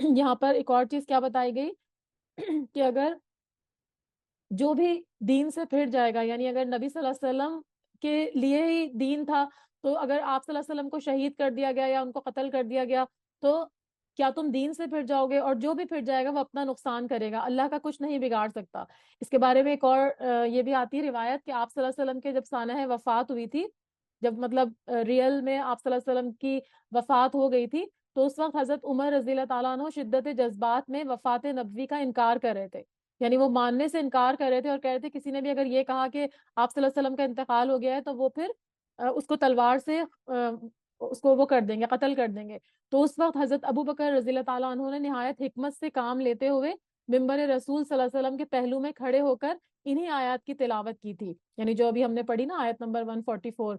یہاں پر ایک اور چیز کیا بتائی گئی کہ اگر جو بھی دین سے پھر جائے گا، یعنی اگر نبی صلی اللہ علیہ وسلم کے لیے ہی دین تھا، تو اگر آپ صلی اللہ علیہ وسلم کو شہید کر دیا گیا یا ان کو قتل کر دیا گیا، تو کیا تم دین سے پھر جاؤ گے؟ اور جو بھی پھر جائے گا وہ اپنا نقصان کرے گا، اللہ کا کچھ نہیں بگاڑ سکتا۔ اس کے بارے میں ایک اور یہ بھی آتی ہے روایت کہ آپ صلی اللہ علیہ وسلم کے جب سانحہ وفات ہوئی تھی، جب مطلب ریئل میں آپ صلی اللہ علیہ وسلم کی وفات ہو گئی تھی، تو اس وقت حضرت عمر رضی اللہ تعالیٰ عنہ شدت جذبات میں وفات نبوی کا انکار کر رہے تھے، یعنی وہ ماننے سے انکار کر رہے تھے، اور کہہ رہے تھے کسی نے بھی اگر یہ کہا کہ آپ صلی اللہ علیہ وسلم کا انتقال ہو گیا ہے تو وہ پھر اس کو تلوار سے اس کو وہ کر دیں گے، قتل کر دیں گے۔ تو اس وقت حضرت ابو بکر رضی اللہ تعالیٰ عنہ نے نہایت حکمت سے کام لیتے ہوئے منبر رسول صلی اللہ علیہ وسلم کے پہلو میں کھڑے ہو کر انہی آیات کی تلاوت کی تھی، یعنی جو ابھی ہم نے پڑھی نا، آیت نمبر 144۔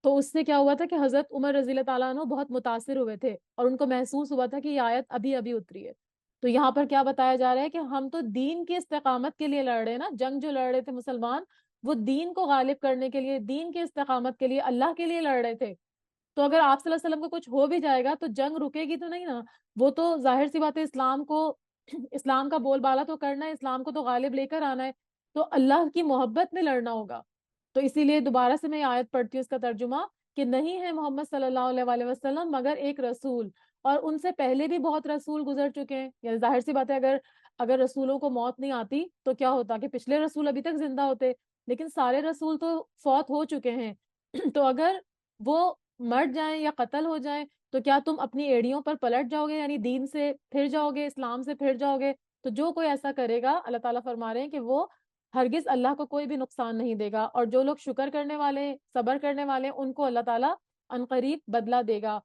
تو اس سے کیا ہوا تھا کہ حضرت عمر رضی اللہ تعالیٰ عنہ بہت متاثر ہوئے تھے، اور ان کو محسوس ہوا تھا کہ یہ آیت ابھی ابھی اتری ہے۔ تو یہاں پر کیا بتایا جا رہا ہے کہ ہم تو دین کی استقامت کے لیے لڑ رہے ہیں نا، جنگ جو لڑ رہے تھے مسلمان، وہ دین کو غالب کرنے کے لیے، دین کی استقامت کے لیے، اللہ کے لیے لڑ رہے تھے۔ تو اگر آپ صلی اللہ علیہ وسلم کو کچھ ہو بھی جائے گا تو جنگ رکے گی تو نہیں نا، وہ تو ظاہر سی بات ہے، اسلام کو، اسلام کا بول بالا تو کرنا ہے، اسلام کو تو غالب لے کر آنا ہے، تو اللہ کی محبت میں لڑنا ہوگا۔ تو اسی لیے دوبارہ سے میں یہ آیت پڑھتی ہوں، اس کا ترجمہ کہ نہیں ہے محمد صلی اللہ علیہ وآلہ وسلم مگر ایک رسول، اور ان سے پہلے بھی بہت رسول گزر چکے ہیں۔ یعنی ظاہر سی بات ہے، اگر رسولوں کو موت نہیں آتی تو کیا ہوتا کہ پچھلے رسول ابھی تک زندہ ہوتے، لیکن سارے رسول تو فوت ہو چکے ہیں۔ تو اگر وہ مر جائیں یا قتل ہو جائیں تو کیا تم اپنی ایڑیوں پر پلٹ جاؤ گے، یعنی دین سے پھر جاؤ گے، اسلام سے پھر جاؤ گے؟ تو جو کوئی ایسا کرے گا، اللہ تعالیٰ فرما رہے ہیں کہ وہ ہرگز اللہ کو کوئی بھی نقصان نہیں دے گا، اور جو لوگ شکر کرنے والے، صبر کرنے والے، ان کو اللہ تعالیٰ عنقریب بدلہ دے گا۔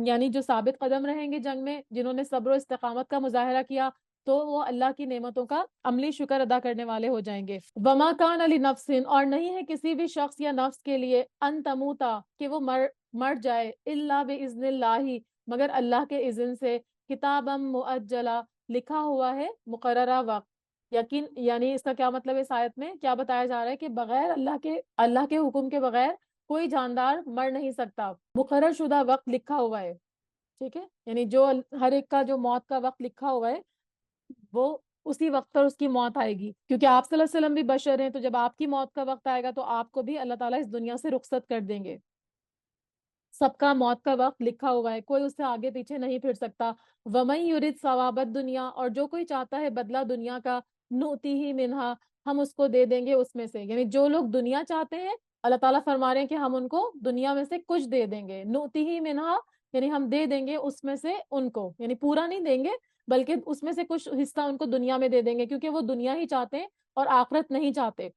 یعنی جو ثابت قدم رہیں گے جنگ میں، جنہوں نے صبر و استقامت کا مظاہرہ کیا، تو وہ اللہ کی نعمتوں کا عملی شکر ادا کرنے والے ہو جائیں گے۔ وما کان لنفس، اور نہیں ہے کسی بھی شخص یا نفس کے لیے، ان تموتا، کہ وہ مر جائے، الا باذن اللہ، مگر اللہ کے اذن سے، کتابا مؤجلا، لکھا ہوا ہے مقررہ وقت۔ یقین، یعنی اس کا کیا مطلب ہے؟ اس آیت میں کیا بتایا جا رہا ہے کہ بغیر اللہ کے حکم کے بغیر کوئی جاندار مر نہیں سکتا، مقرر شدہ وقت لکھا ہوا ہے، ٹھیک ہے؟ یعنی جو ہر ایک کا جو موت کا وقت لکھا ہوا ہے، وہ اسی وقت پر اس کی موت آئے گی، کیونکہ آپ صلی اللہ علیہ وسلم بھی بشر ہیں، تو جب آپ کی موت کا وقت آئے گا تو آپ کو بھی اللہ تعالیٰ اس دنیا سے رخصت کر دیں گے۔ سب کا موت کا وقت لکھا ہوا ہے، کوئی اس سے آگے پیچھے نہیں پھر سکتا۔ وَمَن يُرِدْ ثَوَابَ الدُّنْيَا، اور جو کوئی چاہتا ہے بدلہ دنیا کا، نُؤْتِهِ مِنْهَا، ہم اس کو دے دیں گے اس میں سے۔ یعنی جو لوگ دنیا چاہتے ہیں، اللہ تعالیٰ فرما رہے ہیں کہ ہم ان کو دنیا میں سے کچھ دے دیں گے، نُؤْتِهِ مِنْهَا، یعنی ہم دے دیں گے اس میں سے ان کو، یعنی پورا نہیں دیں گے بلکہ اس میں سے کچھ حصہ ان کو دنیا میں دے دیں گے، کیونکہ وہ دنیا ہی چاہتے ہیں اور آخرت نہیں چاہتے۔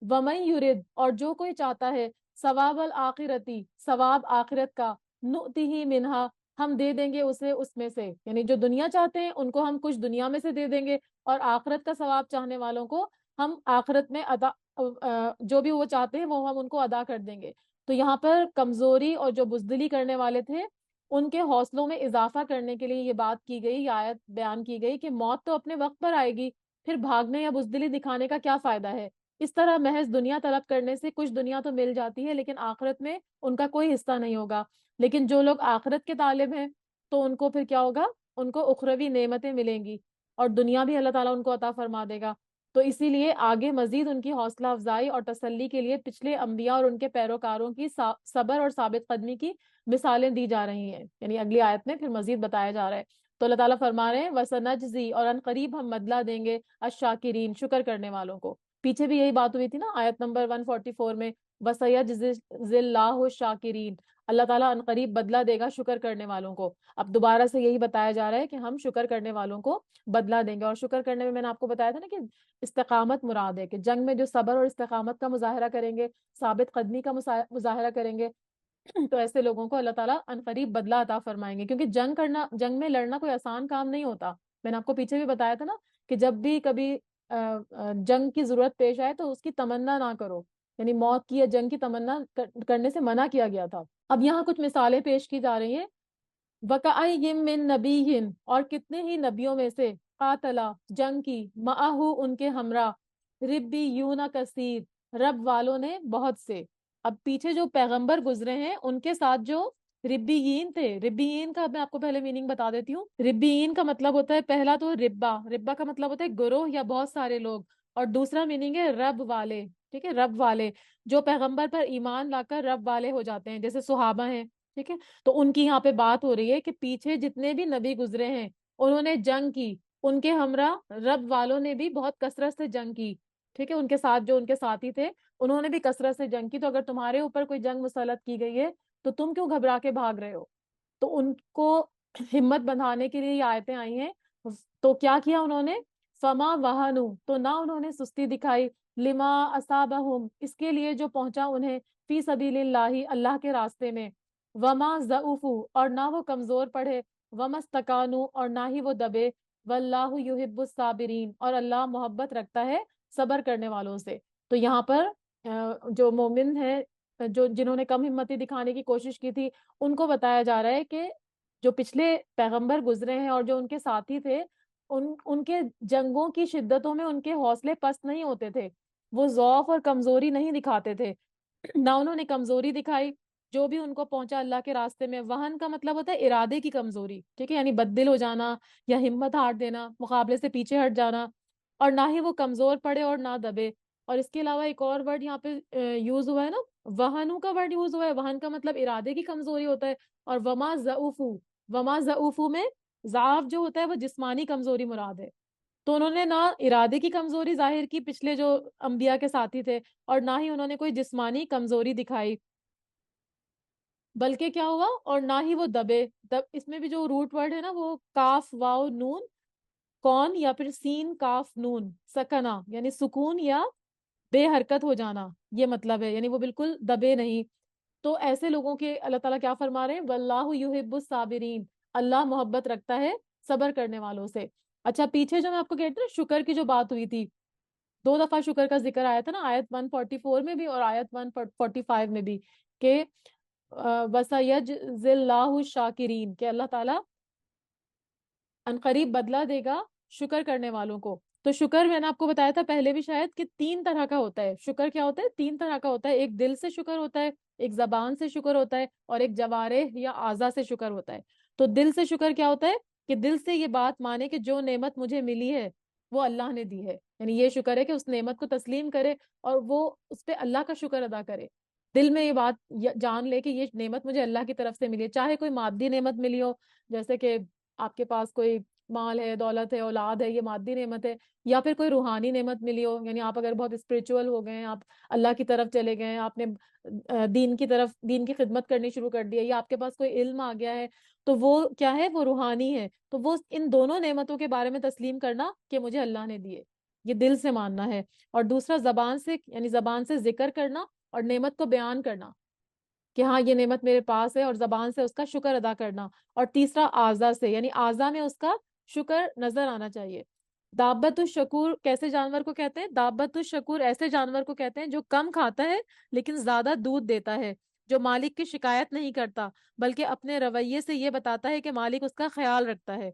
وَمَن يُرِدْ، اور جو کوئی چاہتا ہے، ثواب الآخرتی، ثواب آخرت کا، نُؤْتِهِ مِنْهَا، ہم دے دیں گے اسے اس میں سے۔ یعنی جو دنیا چاہتے ہیں ان کو ہم کچھ دنیا میں سے دے دیں گے، اور آخرت کا ثواب چاہنے والوں کو ہم آخرت میں جو بھی وہ چاہتے ہیں وہ ہم ان کو ادا کر دیں گے۔ تو یہاں پر کمزوری اور جو بزدلی کرنے والے تھے ان کے حوصلوں میں اضافہ کرنے کے لیے یہ بات کی گئی، یہ آیت بیان کی گئی کہ موت تو اپنے وقت پر آئے گی، پھر بھاگنے یا بزدلی دکھانے کا کیا فائدہ ہے؟ اس طرح محض دنیا طلب کرنے سے کچھ دنیا تو مل جاتی ہے، لیکن آخرت میں ان کا کوئی حصہ نہیں ہوگا۔ لیکن جو لوگ آخرت کے طالب ہیں تو ان کو پھر کیا ہوگا؟ ان کو اخروی نعمتیں ملیں گی، اور دنیا بھی اللہ تعالیٰ ان کو عطا فرما دے گا۔ تو اسی لیے آگے مزید ان کی حوصلہ افزائی اور تسلی کے لیے پچھلے انبیاء اور ان کے پیروکاروں کی صبر اور ثابت قدمی کی مثالیں دی جا رہی ہیں، یعنی اگلی آیت میں پھر مزید بتایا جا رہا ہے۔ تو اللہ تعالیٰ فرما رہے ہیں وَسَنَجْزِي، اور ان قریب ہم بدلہ دیں گے، الشاکرین، شکر کرنے والوں کو۔ پیچھے بھی یہی بات ہوئی تھی نا آیت نمبر 144 میں، وَسَيَجْزِي اللَّهُ الشَّاكِرِينَ، اللہ تعالیٰ ان قریب بدلہ دے گا شکر کرنے والوں کو۔ اب دوبارہ سے یہی بتایا جا رہا ہے کہ ہم شکر کرنے والوں کو بدلہ دیں گے، اور شکر کرنے میں نے آپ کو بتایا تھا نا کہ استقامت مراد ہے، کہ جنگ میں جو صبر اور استقامت کا مظاہرہ کریں گے، ثابت قدمی کا مظاہرہ کریں گے، تو ایسے لوگوں کو اللہ تعالیٰ ان قریب بدلہ عطا فرمائیں گے، کیونکہ جنگ میں لڑنا کوئی آسان کام نہیں ہوتا۔ میں نے آپ کو پیچھے بھی بتایا تھا نا کہ جب بھی کبھی جنگ کی ضرورت پیش آئے تو اس کی تمنا نہ کرو، یعنی موت کی یا جنگ کی تمنا کرنے سے منع کیا گیا تھا۔ اب یہاں کچھ مثالیں پیش کی جا رہی ہیں۔ وَكَأَيٍّ مِّن نَبِيٍّ، اور کتنے ہی نبیوں میں سے، قاتلا، جنگ کی، مَعَهُ، ان کے ہمراہ، ربیون کثیر، رب والوں نے بہت سے۔ اب پیچھے جو پیغمبر گزرے ہیں ان کے ساتھ جو ربیین تھے. ربیین کا میں آپ کو پہلے میننگ بتا دیتی ہوں. ربیین کا مطلب ہوتا ہے پہلا تو ربا. ربا کا مطلب ہوتا ہے گروہ یا بہت سارے لوگ. اور دوسرا میننگ ہے رب والے. ٹھیک ہے, رب والے جو پیغمبر پر ایمان لا کر رب والے ہو جاتے ہیں, جیسے صحابہ ہیں. ٹھیک ہے, تو ان کی یہاں پہ بات ہو رہی ہے کہ پیچھے جتنے بھی نبی گزرے ہیں انہوں نے جنگ کی, ان کے ہمراہ رب والوں نے بھی بہت کثرت سے جنگ کی. ٹھیک ہے, ان کے ساتھ جو ان کے ساتھی تھے انہوں نے بھی کثرت سے جنگ کی. تو اگر تمہارے اوپر کوئی جنگ مسلط کی گئی ہے تو تم کیوں گھبرا کے بھاگ رہے ہو؟ تو ان کو ہمت بندھانے کے لیے یہ آیتیں آئی ہیں. تو کیا کیا انہوں نے؟ فما وہنو, تو نہ انہوں نے سستی دکھائی, لما اصابہم, اس کے لیے جو پہنچا انہیں, فی سبیل اللہ, اللہ کے راستے میں, وما ضعفو, اور نہ وہ کمزور پڑے, وما استکانو, اور نہ ہی وہ دبے, واللہ یحب الصابرین, اور اللہ محبت رکھتا ہے صبر کرنے والوں سے. تو یہاں پر جو مومن ہے, جو جنہوں نے کم ہمتی دکھانے کی کوشش کی تھی, ان کو بتایا جا رہا ہے کہ جو پچھلے پیغمبر گزرے ہیں اور جو ان کے ساتھی تھے, ان کے جنگوں کی شدتوں میں ان کے حوصلے پست نہیں ہوتے تھے, وہ ضعف اور کمزوری نہیں دکھاتے تھے, نہ انہوں نے کمزوری دکھائی. جو بھی ان کو پہنچا اللہ کے راستے میں, وہن کا مطلب ہوتا ہے ارادے کی کمزوری. ٹھیک ہے, یعنی بددل ہو جانا یا ہمت ہار دینا, مقابلے سے پیچھے ہٹ جانا, اور نہ ہی وہ کمزور پڑے اور نہ دبے. اور اس کے علاوہ ایک اور ورڈ یہاں پہ یوز ہوا ہے نا, وہنو کا ورڈ یوز ہوا ہے. وہن کا مطلب ارادے کی کمزوری ہوتا ہے. اور وما ضعفو, وما ضعفو میں ضعف جو ہوتا ہے وہ جسمانی کمزوری مراد ہے. تو انہوں نے نہ ارادے کی کمزوری ظاہر کی پچھلے جو انبیاء کے ساتھی تھے, اور نہ ہی انہوں نے کوئی جسمانی کمزوری دکھائی, بلکہ کیا ہوا, اور نہ ہی وہ دبے. اس میں بھی جو روٹ ورڈ ہے نا, وہ کاف واو نون کون, یا پھر سین کاف نون سکنا, یعنی سکون یا بے حرکت ہو جانا, یہ مطلب ہے, یعنی وہ بالکل دبے نہیں. تو ایسے لوگوں کے اللہ تعالیٰ کیا فرما رہے ہیں, واللہ یحب الصابرین, اللہ محبت رکھتا ہے صبر کرنے والوں سے. اچھا, پیچھے جو میں آپ کو کہتی ہوں شکر کی جو بات ہوئی تھی, 2 دفعہ شکر کا ذکر آیا تھا نا, آیت 144 میں بھی اور آیت 145 میں بھی, کہ وَسَيَجْزِي اللَّهُ الشَّاكِرِينَ, کہ اللہ تعالیٰ عنقریب بدلہ دے گا شکر کرنے والوں کو. تو شکر میں نے آپ کو بتایا تھا پہلے بھی شاید کہ 3 طرح کا ہوتا ہے. شکر کیا ہوتا ہے؟ 3 طرح کا ہوتا ہے. ایک دل سے شکر ہوتا ہے, ایک زبان سے شکر ہوتا ہے, اور ایک جوارح یا اعضاء سے شکر ہوتا ہے. تو دل سے شکر کیا ہوتا ہے کہ دل سے یہ بات مانے کہ جو نعمت مجھے ملی ہے وہ اللہ نے دی ہے, یعنی یہ شکر ہے کہ اس نعمت کو تسلیم کرے اور وہ اس پہ اللہ کا شکر ادا کرے. دل میں یہ بات جان لے کہ یہ نعمت مجھے اللہ کی طرف سے ملی ہے, چاہے کوئی مادی نعمت ملی ہو, جیسے کہ آپ کے پاس کوئی مال ہے, دولت ہے, اولاد ہے, یہ مادی نعمت ہے, یا پھر کوئی روحانی نعمت ملی ہو, یعنی آپ اگر بہت اسپریچول ہو گئے ہیں, آپ اللہ کی طرف چلے گئے ہیں, آپ نے دین کی طرف, دین کی خدمت کرنی شروع کر دی ہے, یا آپ کے پاس کوئی علم آ گیا ہے, تو وہ کیا ہے, وہ روحانی ہے. تو وہ ان دونوں نعمتوں کے بارے میں تسلیم کرنا کہ مجھے اللہ نے دیے, یہ دل سے ماننا ہے. اور دوسرا زبان سے, یعنی زبان سے ذکر کرنا اور نعمت کو بیان کرنا کہ ہاں یہ نعمت میرے پاس ہے, اور زبان سے اس کا شکر ادا کرنا. اور تیسرا اعضاء سے, یعنی اعضاء میں اس کا شکر نظر آنا چاہیے. دابت الشکور کیسے جانور کو کہتے ہیں؟ دابت الشکور ایسے جانور کو کہتے ہیں جو کم کھاتا ہے لیکن زیادہ دودھ دیتا ہے, جو مالک کی شکایت نہیں کرتا بلکہ اپنے رویے سے یہ بتاتا ہے کہ مالک اس کا خیال رکھتا ہے.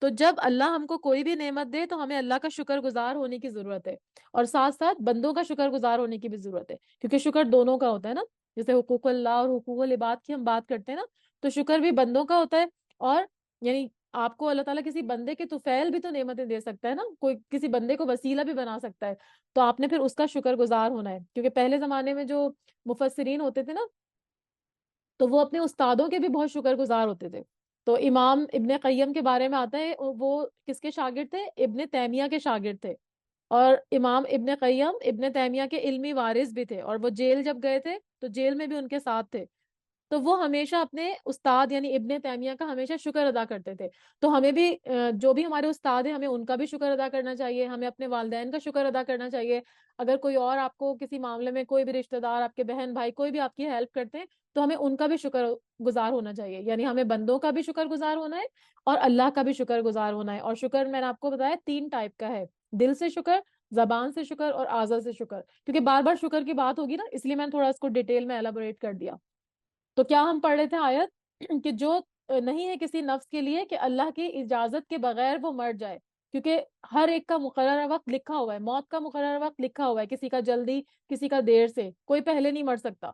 تو جب اللہ ہم کو کوئی بھی نعمت دے تو ہمیں اللہ کا شکر گزار ہونے کی ضرورت ہے, اور ساتھ ساتھ بندوں کا شکر گزار ہونے کی بھی ضرورت ہے, کیونکہ شکر دونوں کا ہوتا ہے نا. جیسے حقوق اللہ اور حقوق العباد کی ہم بات کرتے ہیں نا, تو شکر بھی بندوں کا ہوتا ہے. اور یعنی آپ کو اللہ تعالیٰ کسی بندے کے طفیل بھی تو نعمتیں دے سکتا ہے نا, کوئی کسی بندے کو وسیلہ بھی بنا سکتا ہے, تو آپ نے پھر اس کا شکر گزار ہونا ہے. کیونکہ پہلے زمانے میں جو مفسرین ہوتے تھے نا, تو وہ اپنے استادوں کے بھی بہت شکر گزار ہوتے تھے. تو امام ابن قیم کے بارے میں آتا ہے, وہ کس کے شاگرد تھے؟ ابن تیمیہ کے شاگرد تھے. اور امام ابن قیم ابن تیمیہ کے علمی وارث بھی تھے, اور وہ جیل جب گئے تھے تو جیل میں بھی ان کے ساتھ تھے. تو وہ ہمیشہ اپنے استاد یعنی ابن تیمیہ کا ہمیشہ شکر ادا کرتے تھے. تو ہمیں بھی جو بھی ہمارے استاد ہیں, ہمیں ان کا بھی شکر ادا کرنا چاہیے, ہمیں اپنے والدین کا شکر ادا کرنا چاہیے. اگر کوئی اور آپ کو کسی معاملے میں, کوئی بھی رشتہ دار, آپ کے بہن بھائی, کوئی بھی آپ کی ہیلپ کرتے ہیں, تو ہمیں ان کا بھی شکر گزار ہونا چاہیے. یعنی ہمیں بندوں کا بھی شکر گزار ہونا ہے اور اللہ کا بھی شکر گزار ہونا ہے. اور شکر میں نے آپ کو بتایا 3 ٹائپ کا ہے, دل سے شکر, زبان سے شکر, اور اعضاء سے شکر. کیونکہ بار بار شکر کی بات ہوگی نا, اس لیے میں نے تھوڑا اس کو ڈیٹیل میں ایلابوریٹ کر دیا. تو کیا ہم پڑھ رہے تھے آیت کہ جو نہیں ہے کسی نفس کے لیے کہ اللہ کی اجازت کے بغیر وہ مر جائے, کیونکہ ہر ایک کا مقررہ وقت لکھا ہوا ہے, موت کا مقررہ وقت لکھا ہوا ہے, کسی کا جلدی, کسی کا دیر سے, کوئی پہلے نہیں مر سکتا.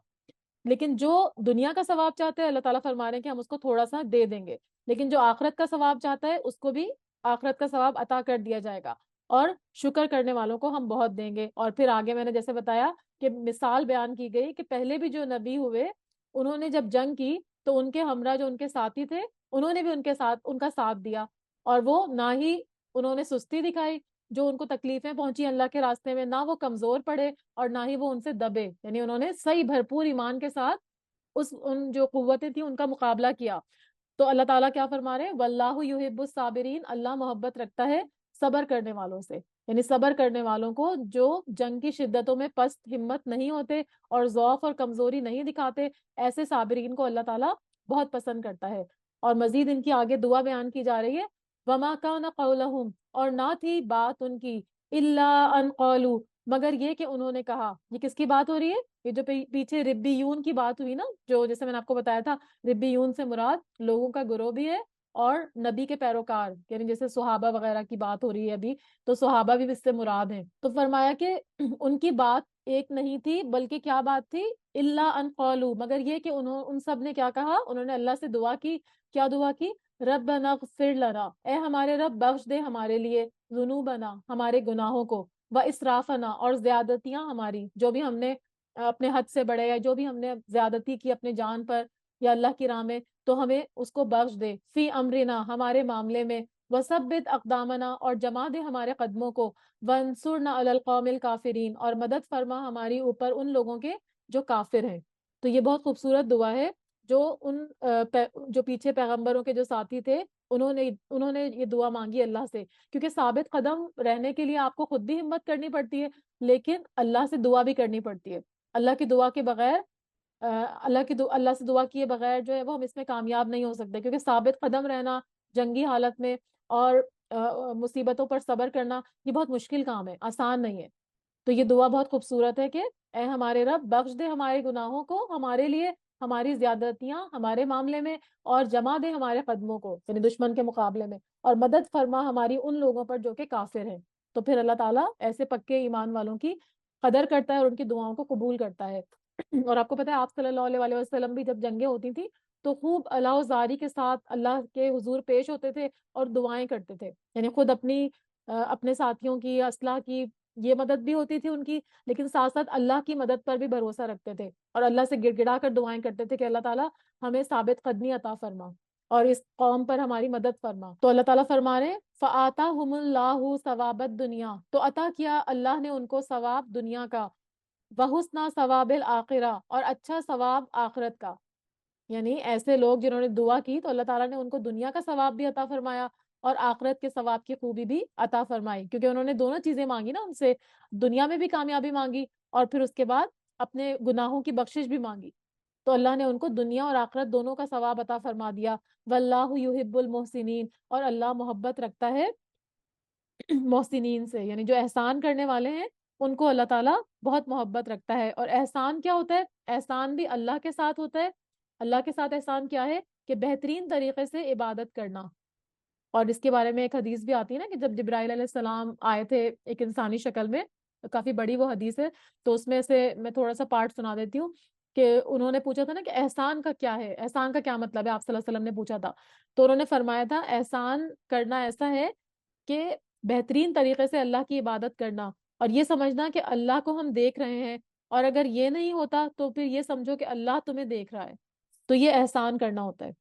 لیکن جو دنیا کا ثواب چاہتے ہیں اللہ تعالیٰ فرما رہے ہیں کہ ہم اس کو تھوڑا سا دے دیں گے، لیکن جو آخرت کا ثواب چاہتا ہے اس کو بھی آخرت کا ثواب عطا کر دیا جائے گا، اور شکر کرنے والوں کو ہم بہت دیں گے۔ اور پھر آگے میں نے جیسے بتایا کہ مثال بیان کی گئی کہ پہلے بھی جو نبی ہوئے انہوں نے جب جنگ کی تو ان کے ہمراہ جو ان کے ساتھی تھے انہوں نے بھی ان کے ساتھ ان کا ساتھ دیا، اور وہ نہ ہی انہوں نے سستی دکھائی، جو ان کو تکلیفیں پہنچی اللہ کے راستے میں نہ وہ کمزور پڑے اور نہ ہی وہ ان سے دبے، یعنی انہوں نے صحیح بھرپور ایمان کے ساتھ ان جو قوتیں تھیں ان کا مقابلہ کیا۔ تو اللہ تعالیٰ کیا فرما رہے ہیں، واللہ یحب الصابرین، اللہ محبت رکھتا ہے صبر کرنے والوں سے، یعنی صبر کرنے والوں کو جو جنگ کی شدتوں میں پست ہمت نہیں ہوتے اور ضعف اور کمزوری نہیں دکھاتے، ایسے صابرین کو اللہ تعالیٰ بہت پسند کرتا ہے۔ اور مزید ان کی آگے دعا بیان کی جا رہی ہے، وما کان قولہم، اور نہ تھی بات ان کی، الا ان قالوا، مگر یہ کہ انہوں نے کہا۔ یہ کس کی بات ہو رہی ہے؟ یہ جو پیچھے ربیون کی بات ہوئی نا، جو جیسے میں نے آپ کو بتایا تھا ربیون سے مراد لوگوں کا گروہ بھی ہے اور نبی کے پیروکار، یعنی جیسے صحابہ وغیرہ کی بات ہو رہی ہے ابھی، تو صحابہ بھی اس سے مراد ہیں۔ تو فرمایا کہ ان کی بات ایک نہیں تھی، بلکہ کیا بات تھی، الا ان قالوا، مگر یہ کہ ان سب نے کیا کہا، انہوں نے اللہ سے دعا کی۔ کیا دعا کی؟ ربنا اغفر لنا، اے ہمارے رب بخش دے ہمارے لیے، ذنوبنا، ہمارے گناہوں کو، و اسرافنا، اور زیادتیاں ہماری، جو بھی ہم نے اپنے حد سے بڑھے یا جو بھی ہم نے زیادتی کی اپنے جان پر یا اللہ کی راہ میں، تو ہمیں اس کو بخش دے، فی امرنا، ہمارے معاملے میں، وثبت اقدامنا، اور جما دے ہمارے قدموں کو، وانصرنا علی القوم الکافرین، اور مدد فرما ہماری اوپر ان لوگوں کے جو کافر ہیں۔ تو یہ بہت خوبصورت دعا ہے جو جو پیچھے پیغمبروں کے جو ساتھی تھے انہوں نے یہ دعا مانگی اللہ سے، کیونکہ ثابت قدم رہنے کے لیے آپ کو خود بھی ہمت کرنی پڑتی ہے، لیکن اللہ سے دعا بھی کرنی پڑتی ہے۔ اللہ کی دعا کے بغیر اللہ سے دعا کیے بغیر جو ہے وہ ہم اس میں کامیاب نہیں ہو سکتے، کیونکہ ثابت قدم رہنا جنگی حالت میں اور مصیبتوں پر صبر کرنا یہ بہت مشکل کام ہے، آسان نہیں ہے۔ تو یہ دعا بہت خوبصورت ہے کہ اے ہمارے رب بخش دے ہمارے گناہوں کو ہمارے لیے، ہماری زیادتیاں ہمارے معاملے میں، اور جما دے ہمارے قدموں کو، یعنی دشمن کے مقابلے میں، اور مدد فرما ہماری ان لوگوں پر جو کہ کافر ہیں۔ تو پھر اللہ تعالیٰ ایسے پکے ایمان والوں کی قدر کرتا ہے اور ان کی دعاؤں کو قبول کرتا ہے۔ اور آپ کو پتہ ہے آپ صلی اللہ علیہ وسلم بھی جب جنگیں ہوتی تھیں تو خوب اللہ زاری کے ساتھ اللہ کے حضور پیش ہوتے تھے اور دعائیں کرتے تھے، یعنی خود اپنے ساتھیوں کی، اسلحہ کی یہ مدد بھی ہوتی تھی ان کی، لیکن ساتھ ساتھ اللہ کی مدد پر بھی بھروسہ رکھتے تھے اور اللہ سے گڑ گڑا کر دعائیں کرتے تھے کہ اللہ تعالیٰ ہمیں ثابت قدمی عطا فرما اور اس قوم پر ہماری مدد فرما۔ تو اللہ تعالیٰ فرما رہے ہیں فَآتَاهُمُ اللَّهُ ثَوَابَ الدُّنْيَا، تو عطا کیا اللہ نے ان کو ثواب دنیا کا، وَحُسْنَ ثَوَابِ الْآخِرَةِ، اور اچھا ثواب آخرت کا، یعنی ایسے لوگ جنہوں نے دعا کی تو اللہ تعالیٰ نے ان کو دنیا کا ثواب بھی عطا فرمایا اور آخرت کے ثواب کی خوبی بھی عطا فرمائی، کیونکہ انہوں نے دونوں چیزیں مانگی نا ان سے، دنیا میں بھی کامیابی مانگی اور پھر اس کے بعد اپنے گناہوں کی بخشش بھی مانگی، تو اللہ نے ان کو دنیا اور آخرت دونوں کا ثواب عطا فرما دیا۔ واللہ یحب المحسنین، اور اللہ محبت رکھتا ہے محسنین سے، یعنی جو احسان کرنے والے ہیں ان کو اللہ تعالیٰ بہت محبت رکھتا ہے۔ اور احسان کیا ہوتا ہے؟ احسان بھی اللہ کے ساتھ ہوتا ہے۔ اللہ کے ساتھ احسان کیا ہے؟ کہ بہترین طریقے سے عبادت کرنا۔ اور اس کے بارے میں ایک حدیث بھی آتی ہے نا کہ جب جبرائیل علیہ السلام آئے تھے ایک انسانی شکل میں، کافی بڑی وہ حدیث ہے، تو اس میں سے میں تھوڑا سا پارٹ سنا دیتی ہوں کہ انہوں نے پوچھا تھا نا کہ احسان کا کیا ہے، احسان کا کیا مطلب ہے، آپ صلی اللہ علیہ وسلم نے پوچھا تھا، تو انہوں نے فرمایا تھا احسان کرنا ایسا ہے کہ بہترین طریقے سے اللہ کی عبادت کرنا اور یہ سمجھنا کہ اللہ کو ہم دیکھ رہے ہیں، اور اگر یہ نہیں ہوتا تو پھر یہ سمجھو کہ اللہ تمہیں دیکھ رہا ہے، تو یہ احسان کرنا ہوتا ہے۔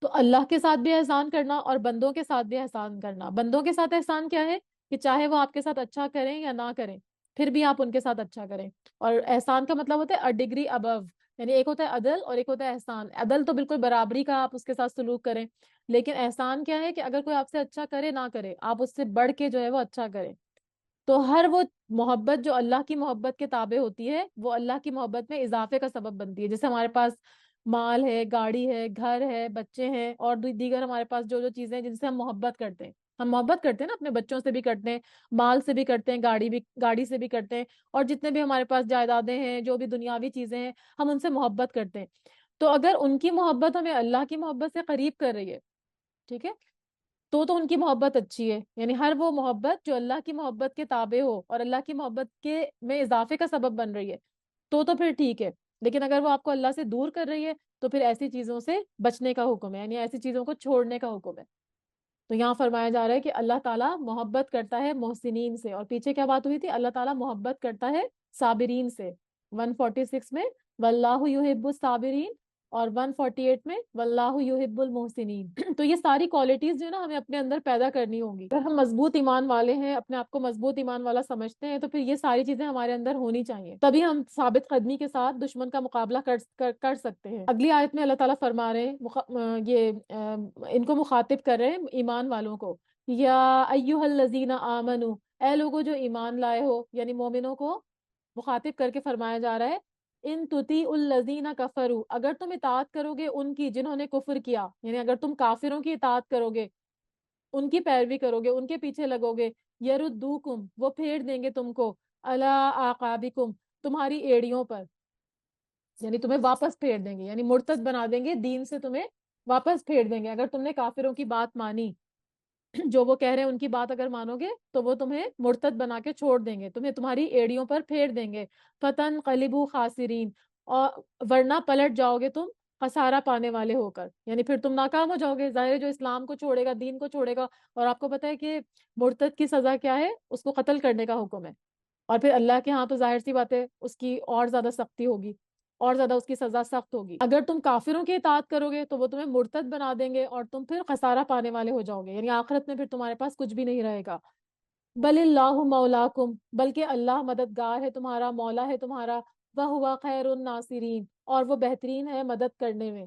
تو اللہ کے ساتھ بھی احسان کرنا اور بندوں کے ساتھ بھی احسان کرنا۔ بندوں کے ساتھ احسان کیا ہے؟ کہ چاہے وہ آپ کے ساتھ اچھا کریں یا نہ کریں پھر بھی آپ ان کے ساتھ اچھا کریں، اور احسان کا مطلب ہوتا ہے ڈگری ابو، یعنی ایک ہوتا ہے عدل اور ایک ہوتا ہے احسان۔ عدل تو بالکل برابری کا آپ اس کے ساتھ سلوک کریں، لیکن احسان کیا ہے کہ اگر کوئی آپ سے اچھا کرے نہ کرے آپ اس سے بڑھ کے جو ہے وہ اچھا کریں۔ تو ہر وہ محبت جو اللہ کی محبت کے تابع ہوتی ہے وہ اللہ کی محبت میں اضافے کا سبب بنتی ہے۔ جیسے ہمارے پاس مال ہے، گاڑی ہے، گھر ہے، بچے ہیں اور دیگر ہمارے پاس جو جو چیزیں ہیں جن سے ہم محبت کرتے ہیں، ہم محبت کرتے ہیں نا، اپنے بچوں سے بھی کرتے ہیں، مال سے بھی کرتے ہیں، گاڑی سے بھی کرتے ہیں، اور جتنے بھی ہمارے پاس جائیدادیں ہیں، جو بھی دنیاوی چیزیں ہیں ہم ان سے محبت کرتے ہیں۔ تو اگر ان کی محبت ہمیں اللہ کی محبت سے قریب کر رہی ہے، ٹھیک ہے، تو ان کی محبت اچھی ہے، یعنی ہر وہ محبت جو اللہ کی محبت کے تابع ہو اور اللہ کی محبت کے میں اضافے کا سبب بن رہی ہے تو پھر ٹھیک ہے۔ لیکن اگر وہ آپ کو اللہ سے دور کر رہی ہے تو پھر ایسی چیزوں سے بچنے کا حکم ہے، یعنی ایسی چیزوں کو چھوڑنے کا حکم ہے۔ تو یہاں فرمایا جا رہا ہے کہ اللہ تعالیٰ محبت کرتا ہے محسنین سے، اور پیچھے کیا بات ہوئی تھی؟ اللہ تعالیٰ محبت کرتا ہے صابرین سے 146 میں واللہ یحب الصابرین، اور 148 میں واللہ یحب المحسنین۔ تو یہ ساری کوالٹیز جو ہے نا ہمیں اپنے اندر پیدا کرنی ہوں گی۔ اگر ہم مضبوط ایمان والے ہیں، اپنے آپ کو مضبوط ایمان والا سمجھتے ہیں، تو پھر یہ ساری چیزیں ہمارے اندر ہونی چاہیے، تبھی ہم ثابت قدمی کے ساتھ دشمن کا مقابلہ کر سکتے ہیں۔ اگلی آیت میں اللہ تعالیٰ فرما رہے ہیں ان کو مخاطب کر رہے ہیں ایمان والوں کو، یا ایھا الذین آمنو، اے لوگوں جو ایمان لائے ہو، یعنی مومنوں کو مخاطب کر کے فرمایا جا رہا ہے ان تطیعوا الذین کفروا، اگر تم اطاعت کرو گے ان کی جنہوں نے کفر کیا، یعنی اگر تم کافروں کی اطاعت کرو گے، ان کی پیروی کرو گے، ان کے پیچھے لگو گے، یردوکم، وہ پھیر دیں گے تم کو، علی اعقابکم، تمہاری ایڑیوں پر، یعنی تمہیں واپس پھیر دیں گے، یعنی مرتد بنا دیں گے، دین سے تمہیں واپس پھیر دیں گے۔ اگر تم نے کافروں کی بات مانی، جو وہ کہہ رہے ہیں ان کی بات اگر مانو گے تو وہ تمہیں مرتد بنا کے چھوڑ دیں گے، تمہیں تمہاری ایڑیوں پر پھیر دیں گے، فتنقلبوا خاسرین، اور ورنہ پلٹ جاؤ گے تم خسارہ پانے والے ہو کر، یعنی پھر تم ناکام ہو جاؤ گے۔ ظاہر ہے جو اسلام کو چھوڑے گا، دین کو چھوڑے گا، اور آپ کو پتہ ہے کہ مرتد کی سزا کیا ہے؟ اس کو قتل کرنے کا حکم ہے، اور پھر اللہ کے ہاں تو ظاہر سی بات ہے اس کی اور زیادہ سختی ہوگی، اور زیادہ اس کی سزا سخت ہوگی۔ اگر تم کافروں کی اطاعت کرو گے تو وہ تمہیں مرتد بنا دیں گے اور تم پھر خسارہ پانے والے ہو جاؤ گے، یعنی آخرت میں پھر تمہارے پاس کچھ بھی نہیں رہے گا۔ بل اللہ مولاکم، بلکہ اللہ مددگار ہے تمہارا، مولا ہے تمہارا، وہو خیر الناصرین، اور وہ بہترین ہے مدد کرنے میں،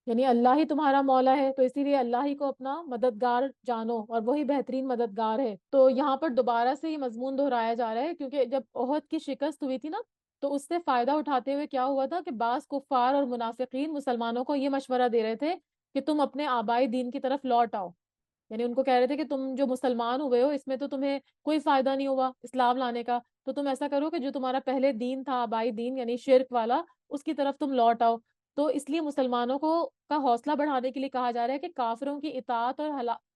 یعنی اللہ ہی تمہارا مولا ہے تو اسی لیے اللہ ہی کو اپنا مددگار جانو، اور وہی بہترین مددگار ہے۔ تو یہاں پر دوبارہ سے یہ مضمون دہرایا جا رہا ہے، کیونکہ جب احد کی شکست ہوئی تھی نا، تو اس سے فائدہ اٹھاتے ہوئے کیا ہوا تھا کہ بعض کفار اور منافقین مسلمانوں کو یہ مشورہ دے رہے تھے کہ تم اپنے آبائی دین کی طرف لوٹ آؤ، یعنی ان کو کہہ رہے تھے کہ تم جو مسلمان ہوئے ہو اس میں تو تمہیں کوئی فائدہ نہیں ہوا اسلام لانے کا، تو تم ایسا کرو کہ جو تمہارا پہلے دین تھا، آبائی دین یعنی شرک والا، اس کی طرف تم لوٹ آؤ۔ تو اس لیے مسلمانوں کو کا حوصلہ بڑھانے کے لیے کہا جا رہا ہے کہ کافروں کی اطاعت اور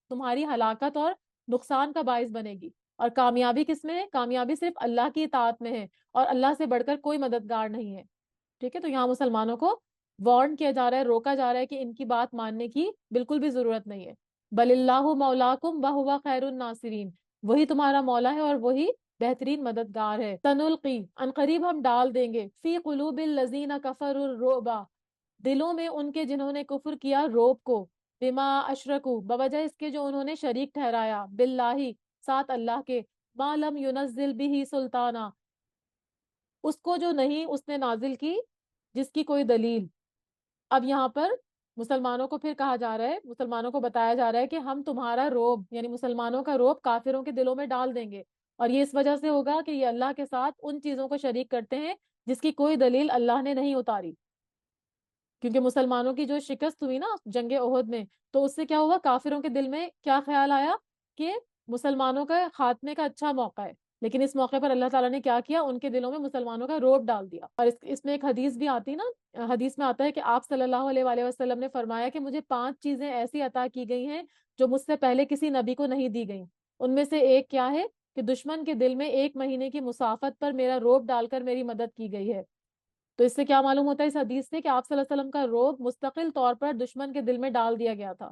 تمہاری ہلاکت اور نقصان کا باعث بنے گی، اور کامیابی کس میں ہے؟ کامیابی صرف اللہ کی اطاعت میں ہے، اور اللہ سے بڑھ کر کوئی مددگار نہیں ہے۔ ٹھیک ہے، تو یہاں مسلمانوں کو وارن کیا جا رہا ہے، روکا جا رہا ہے کہ ان کی بات ماننے کی بالکل بھی ضرورت نہیں ہے۔ بل اللہ مولاکم وہو خیر الناصرین، وہی تمہارا مولا ہے اور وہی بہترین مددگار ہے۔ سنلقی، ان قریب ہم ڈال دیں گے، فی قلوب الذین کفروا الرعب، دلوں میں ان کے جنہوں نے کفر کیا روب کو، بما اشرکو، بوجہ اس کے جو انہوں نے شریک ٹھہرایا، باللہ، ساتھ اللہ کے، ما لم ینزل به سلطانہ، اس کو جو نہیں اس نے نازل کی جس کی کوئی دلیل۔ اب یہاں پر مسلمانوں کو پھر کہا جا رہا ہے، مسلمانوں کو بتایا جا رہا ہے کہ ہم تمہارا روب، یعنی مسلمانوں کا روب کافروں کے دلوں میں ڈال دیں گے، اور یہ اس وجہ سے ہوگا کہ یہ اللہ کے ساتھ ان چیزوں کو شریک کرتے ہیں جس کی کوئی دلیل اللہ نے نہیں اتاری۔ کیونکہ مسلمانوں کی جو شکست ہوئی نا جنگ احد میں، تو اس سے کیا ہوا؟ کافروں کے دل میں کیا خیال آیا کہ مسلمانوں کا خاتمے کا اچھا موقع ہے، لیکن اس موقع پر اللہ تعالیٰ نے کیا کیا؟ ان کے دلوں میں مسلمانوں کا روب ڈال دیا۔ اور اس میں ایک حدیث بھی آتی نا، حدیث میں آتا ہے کہ آپ صلی اللہ علیہ وآلہ وسلم نے فرمایا کہ مجھے 5 چیزیں ایسی عطا کی گئی ہیں جو مجھ سے پہلے کسی نبی کو نہیں دی گئیں۔ ان میں سے ایک کیا ہے کہ دشمن کے دل میں 1 مہینے کی مسافت پر میرا روب ڈال کر میری مدد کی گئی ہے۔ تو اس سے کیا معلوم ہوتا ہے اس حدیث سے کہ آپ صلی اللہ علیہ وسلم کا روب مستقل طور پر دشمن کے دل میں ڈال دیا گیا تھا،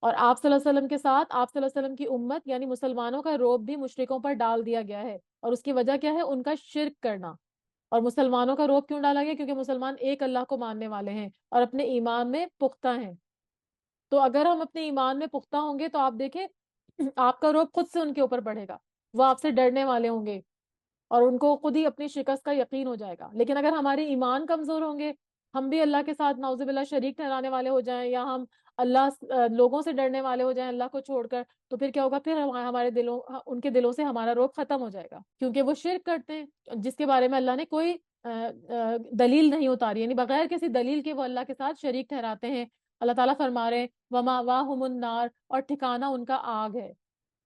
اور آپ صلی اللہ علیہ وسلم کے ساتھ آپ صلی اللہ علیہ وسلم کی امت یعنی مسلمانوں کا روب بھی مشرکوں پر ڈال دیا گیا ہے، اور اس کی وجہ کیا ہے؟ ان کا شرک کرنا۔ اور مسلمانوں کا روب کیوں ڈالا گیا؟ کیونکہ مسلمان ایک اللہ کو ماننے والے ہیں اور اپنے ایمان میں پختہ ہیں۔ تو اگر ہم اپنے ایمان میں پختہ ہوں گے تو آپ دیکھیں آپ کا روب خود سے ان کے اوپر بڑھے گا، وہ آپ سے ڈرنے والے ہوں گے، اور ان کو خود ہی اپنی شکست کا یقین ہو جائے گا۔ لیکن اگر ہمارے ایمان کمزور ہوں گے، ہم بھی اللہ کے ساتھ نعوذ باللہ شریک ٹھہرانے والے ہو جائیں، یا ہم لوگوں سے ڈرنے والے ہو جائیں اللہ کو چھوڑ کر، تو پھر کیا ہوگا؟ پھر ہمارے دلوں ان کے دلوں سے ہمارا روب ختم ہو جائے گا، کیونکہ وہ شرک کرتے ہیں جس کے بارے میں اللہ نے کوئی دلیل نہیں اتاری، یعنی بغیر کسی دلیل کے وہ اللہ کے ساتھ شریک ٹھہراتے ہیں۔ اللہ تعالیٰ فرما رہے ہیں وَمَأْوَاهُمُ النَّارُ، اور ٹھکانہ ان کا آگ ہے،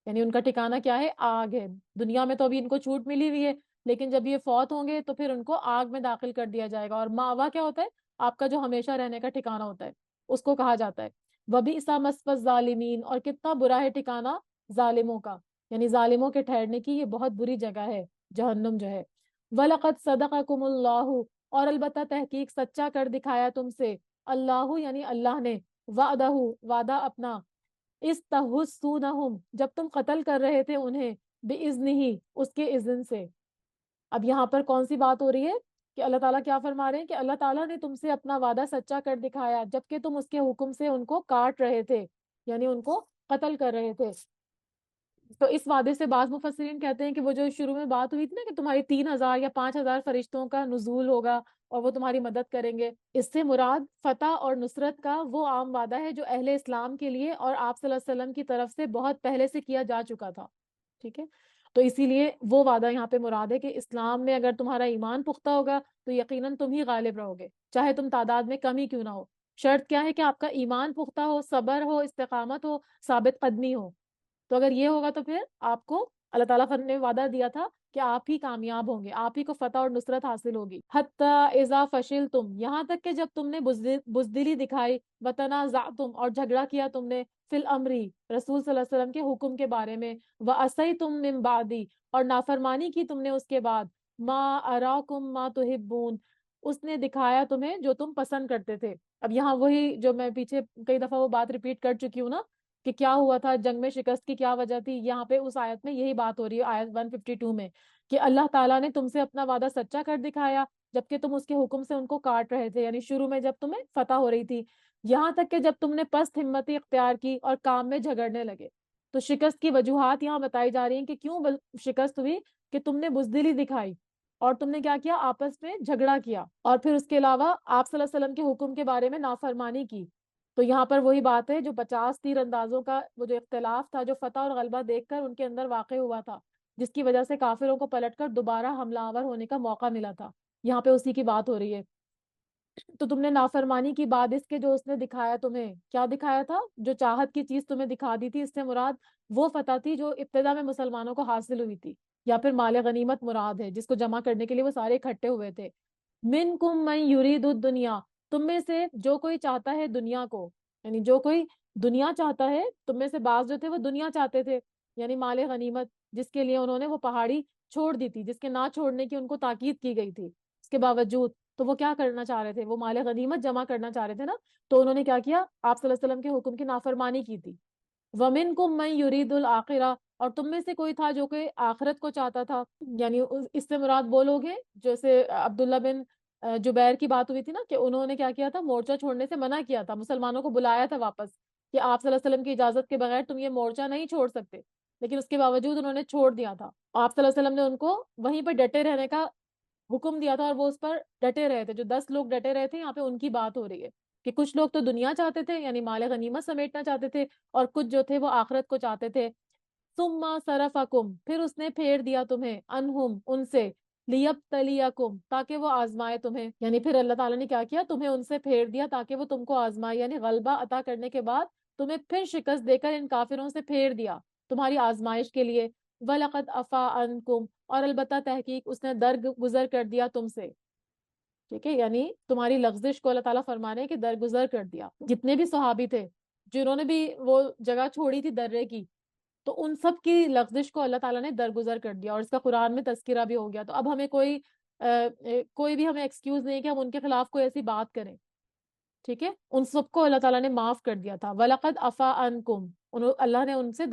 یعنی ان کا ٹھکانہ کیا ہے؟ آگ ہے۔ دنیا میں تو ابھی ان کو چھوٹ ملی ہوئی ہے، لیکن جب یہ فوت ہوں گے تو پھر ان کو آگ میں داخل کر دیا جائے گا۔ اور ماوا کیا ہوتا ہے؟ آپ کا جو ہمیشہ رہنے کا ٹھکانہ ہوتا ہے، اس کو کہا جاتا ہے۔ وَبِئْسَ مَثْوَى الظَّالِمِينَ، اور کتنا برا ہے ٹھکانہ ظالموں کا، یعنی ظالموں کے ٹھہرنے کی یہ بہت بری جگہ ہے جہنم جو ہے۔ وَلَقَدْ صَدَقَكُمُ اللَّهُ، اور البتہ تحقیق سچا کر دکھایا تم سے اللہ یعنی اللہ نے وعدہ وعدہ اپنا استحسونہم جب تم قتل کر رہے تھے انہیں بِإِذْنِهِ اس کے اذن سے. اب یہاں پر کون سی بات ہو رہی ہے کہ اللہ تعالیٰ کیا فرما رہے ہیں کہ اللہ تعالیٰ نے تم سے اپنا وعدہ سچا کر دکھایا جبکہ تم اس کے حکم سے ان کو کاٹ رہے تھے یعنی ان کو قتل کر رہے تھے. تو اس وعدے سے بعض مفسرین کہتے ہیں کہ وہ جو شروع میں بات ہوئی تھی نا کہ تمہاری 3,000 یا 5,000 فرشتوں کا نزول ہوگا اور وہ تمہاری مدد کریں گے، اس سے مراد فتح اور نصرت کا وہ عام وعدہ ہے جو اہل اسلام کے لیے اور آپ صلی اللہ علیہ وسلم کی طرف سے بہت پہلے سے کیا جا چکا تھا. ٹھیک ہے، تو اسی لیے وہ وعدہ یہاں پہ مراد ہے کہ اسلام میں اگر تمہارا ایمان پختہ ہوگا تو یقیناً تم ہی غالب رہو گے، چاہے تم تعداد میں کمی کیوں نہ ہو. شرط کیا ہے کہ آپ کا ایمان پختہ ہو، صبر ہو، استقامت ہو، ثابت قدمی ہو. تو اگر یہ ہوگا تو پھر آپ کو اللہ تعالیٰ نے وعدہ دیا تھا کہ آپ ہی کامیاب ہوں گے، آپ ہی کو فتح اور نصرت حاصل ہوگی. حتی اذا فشلتم یہاں تک کہ جب تم نے بزدلی دکھائی، وتنازعتم اور جھگڑا کیا تم نے، فی الامری رسول صلی اللہ علیہ وسلم کے حکم کے بارے میں، وعصیتم من بعدی اور نافرمانی کی تم نے اس کے بعد، ما اراکم ما تحبون اس نے دکھایا تمہیں جو تم پسند کرتے تھے. اب یہاں وہی جو میں پیچھے کئی دفعہ وہ بات ریپیٹ کر چکی ہوں نا کہ کیا ہوا تھا جنگ میں شکست کی کیا وجہ تھی، یہاں پہ اس آیت میں یہی بات ہو رہی ہے آیت 152 میں کہ اللہ تعالیٰ نے تم سے اپنا وعدہ سچا کر دکھایا جبکہ تم اس کے حکم سے ان کو کاٹ رہے تھے، یعنی شروع میں جب تمہیں فتح ہو رہی تھی، یہاں تک کہ جب تم نے پست ہمتی اختیار کی اور کام میں جھگڑنے لگے. تو شکست کی وجوہات یہاں بتائی جا رہی ہیں کہ کیوں شکست ہوئی، کہ تم نے بزدلی دکھائی اور تم نے کیا کیا، آپس میں جھگڑا کیا، اور پھر اس کے علاوہ آپ صلی اللہ علیہ وسلم کے حکم کے بارے میں نافرمانی کی. تو یہاں پر وہی بات ہے جو 50 تیر اندازوں کا وہ جو اختلاف تھا جو فتح اور غلبہ دیکھ کر ان کے اندر واقع ہوا تھا، جس کی وجہ سے کافروں کو پلٹ کر دوبارہ حملہ آور ہونے کا موقع ملا تھا، یہاں پہ اسی کی بات ہو رہی ہے. تو تم نے نافرمانی کی بعد اس کے جو اس نے دکھایا تمہیں، کیا دکھایا تھا، جو چاہت کی چیز تمہیں دکھا دی تھی، اس سے مراد وہ فتح تھی جو ابتدا میں مسلمانوں کو حاصل ہوئی تھی، یا پھر مال غنیمت مراد ہے جس کو جمع کرنے کے لیے وہ سارے اکٹھے ہوئے تھے. منکم من یرید الدنیا تم میں سے جو کوئی چاہتا ہے دنیا کو، یعنی جو کوئی دنیا چاہتا ہے تم میں سے بعض جو تھے وہ دنیا چاہتے تھے، یعنی مال غنیمت جس کے لیے انہوں نے وہ پہاڑی چھوڑ دی تھی، جس کے نہ چھوڑنے کی ان کو تاکید کی گئی تھی، اس کے باوجود تو وہ کیا کرنا چاہ رہے تھے، وہ مال غنیمت جمع کرنا چاہ رہے تھے نا. تو انہوں نے کیا کیا، آپ صلی اللہ علیہ وسلم کے حکم کی نافرمانی کی تھی. وَمِنْكُمْ مَنْ يُرِيدُ الْآخِرَةَ اور تم میں سے کوئی تھا جو کہ آخرت کو چاہتا تھا، یعنی اس سے مراد وہ لوگ ہیں جیسے عبداللہ بن جبیر کی بات ہوئی تھی نا کہ انہوں نے کیا کیا تھا، مورچہ چھوڑنے سے منع کیا تھا، مسلمانوں کو بلایا تھا واپس کہ آپ صلی اللہ علیہ وسلم کی اجازت کے بغیر تم یہ مورچہ نہیں چھوڑ سکتے، لیکن اس کے باوجود انہوں نے چھوڑ دیا تھا. آپ صلی اللہ علیہ وسلم نے ان کو وہیں پہ ڈٹے رہنے کا حکم دیا تھا اور وہ اس پر ڈٹے رہے تھے. جو 10 لوگ ڈٹے رہے تھے یہاں پہ ان کی بات ہو رہی ہے کہ کچھ لوگ تو دنیا چاہتے تھے یعنی مال غنیمت سمیٹنا چاہتے تھے، اور کچھ جو تھے وہ آخرت کو چاہتے تھے. ثم صرفکم پھر اس نے پھیر دیا تمہیں، انہم ان سے، لیبتلیکم تاکہ وہ آزمائے تمہیں، یعنی پھر اللہ تعالیٰ نے کیا کیا، تمہیں ان سے پھیر دیا تاکہ وہ تم کو آزمائے، یعنی غلبہ عطا کرنے کے بعد تمہیں پھر شکست دے کر ان کافروں سے پھیر دیا تمہاری آزمائش کے لیے. وَلَقَدْ عَفَا عَنْكُمْ اور البتہ تحقیق اس نے درگزر کر دیا تم سے. ٹھیک ہے، یعنی تمہاری لغزش کو اللہ تعالیٰ فرمانے ہیں کہ درگزر کر دیا. جتنے بھی صحابی تھے جنہوں نے بھی وہ جگہ چھوڑی تھی درے کی، تو ان سب کی لغزش کو اللہ تعالیٰ نے درگزر کر دیا، اور اس کا قرآن میں تذکرہ بھی ہو گیا. تو اب ہمیں کوئی بھی ہمیں ایکسکیوز نہیں کہ ہم ان کے خلاف کوئی ایسی بات کریں. ٹھیک ہے، ان سب کو اللہ تعالیٰ نے معاف کر دیا تھا. وَلَقَدْ عَفَا عَنْكُمْ اللہ نے ان سے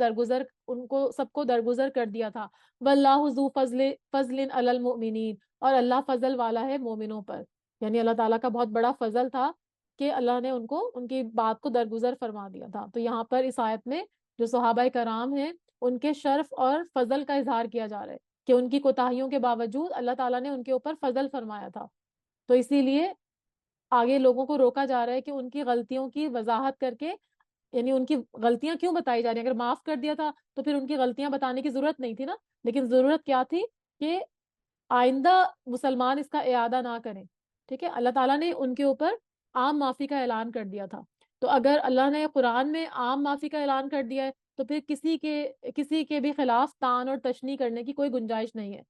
ان کو سب کو درگزر کر دیا تھا. وَاللَّهُ ذُو فضل علی المؤمنین اور اللہ فضل والا ہے مومنوں پر، یعنی اللہ تعالیٰ کا بہت بڑا فضل تھا کہ اللہ نے ان کو ان کی بات کو درگزر فرما دیا تھا. تو یہاں پر اس آیت میں جو صحابہ کرام ہیں ان کے شرف اور فضل کا اظہار کیا جا رہا ہے کہ ان کی کوتاہیوں کے باوجود اللہ تعالیٰ نے ان کے اوپر فضل فرمایا تھا. تو اسی لیے آگے لوگوں کو روکا جا رہا ہے کہ ان کی غلطیوں کی وضاحت کر کے، یعنی ان کی غلطیاں کیوں بتائی جا رہی ہیں، اگر معاف کر دیا تھا تو پھر ان کی غلطیاں بتانے کی ضرورت نہیں تھی نا، لیکن ضرورت کیا تھی کہ آئندہ مسلمان اس کا اعادہ نہ کریں. ٹھیک ہے، اللہ تعالیٰ نے ان کے اوپر عام معافی کا اعلان کر دیا تھا. تو اگر اللہ نے قرآن میں عام معافی کا اعلان کر دیا ہے تو پھر کسی کے بھی خلاف تان اور تشنیع کرنے کی کوئی گنجائش نہیں ہے.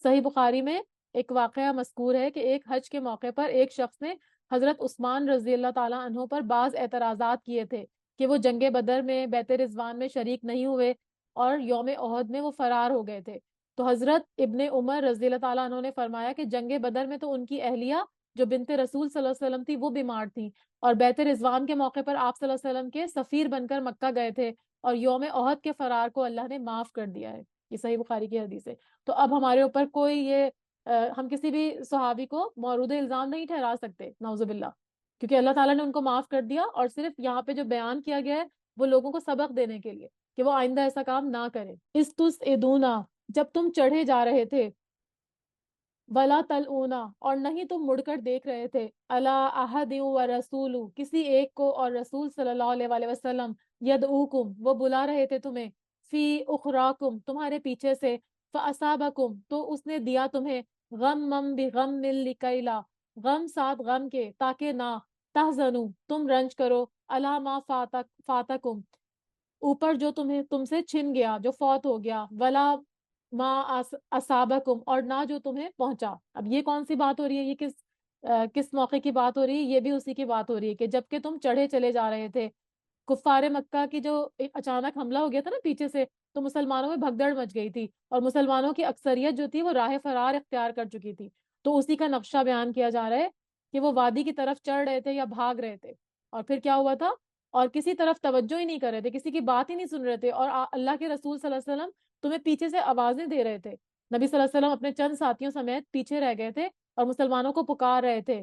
صحیح بخاری میں ایک واقعہ مذکور ہے کہ ایک حج کے موقع پر ایک شخص نے حضرت عثمان رضی اللہ تعالیٰ عنہ پر بعض اعتراضات کیے تھے کہ وہ جنگ بدر میں بیت رضوان میں شریک نہیں ہوئے اور یوم احد میں وہ فرار ہو گئے تھے. تو حضرت ابن عمر رضی اللہ تعالیٰ عنہ نے فرمایا کہ جنگ بدر میں تو ان کی اہلیہ جو بنت رسول صلی اللہ علیہ وسلم تھی وہ بیمار تھی، اور بیت رضوان کے موقع پر آپ صلی اللہ علیہ وسلم کے سفیر بن کر مکہ گئے تھے، اور یوم احد کے فرار کو اللہ نے معاف کر دیا ہے۔ یہ صحیح بخاری کی حدیث ہے۔ تو اب ہمارے اوپر کوئی یہ ہم کسی بھی صحابی کو مورود الزام نہیں ٹھہرا سکتے، نعوذ باللہ، کیونکہ اللہ تعالیٰ نے ان کو معاف کر دیا، اور صرف یہاں پہ جو بیان کیا گیا ہے وہ لوگوں کو سبق دینے کے لیے کہ وہ آئندہ ایسا کام نہ کریں۔ استسعدونا، جب تم چڑھے جا رہے تھے، ولا تلعونا، اور نہیں تم مڑ کر دیکھ رہے تھے، الا احد و رسول، کسی ایک کو اور رسول صلی اللہ علیہ وآلہ وسلم، یدعوکم، وہ بلا رہے تھے تمہیں، فی اخراکم، تمہارے پیچھے سے، فاصابکم، تو اس نے دیا تمہیں، غمم بغم لکیلا، غم ساتھ غم کے تاکہ نہ، تحزنو، تم رنج کرو، الا ما فاتکم، اوپر جو تم سے چھن گیا، جو فوت ہو گیا، ولا ما اصابکم، اور نہ جو تمہیں پہنچا۔ اب یہ کون سی بات ہو رہی ہے؟ یہ کس موقع کی بات ہو رہی ہے؟ یہ بھی اسی کی بات ہو رہی ہے کہ جب کہ تم چڑھے چلے جا رہے تھے، کفار مکہ کی جو ایک اچانک حملہ ہو گیا تھا نا پیچھے سے، تو مسلمانوں میں بھگدڑ مچ گئی تھی، اور مسلمانوں کی اکثریت جو تھی وہ راہ فرار اختیار کر چکی تھی۔ تو اسی کا نقشہ بیان کیا جا رہا ہے کہ وہ وادی کی طرف چڑھ رہے تھے یا بھاگ رہے تھے، اور پھر کیا ہوا تھا، اور کسی طرف توجہ ہی نہیں کر رہے تھے، کسی کی بات ہی نہیں سن رہے تھے، اور اللہ کے رسول صلی اللہ علیہ وسلم تمہیں پیچھے سے آوازیں دے رہے تھے۔ نبی صلی اللہ علیہ وسلم اپنے چند ساتھیوں سمیت پیچھے رہ گئے تھے اور مسلمانوں کو پکار رہے تھے،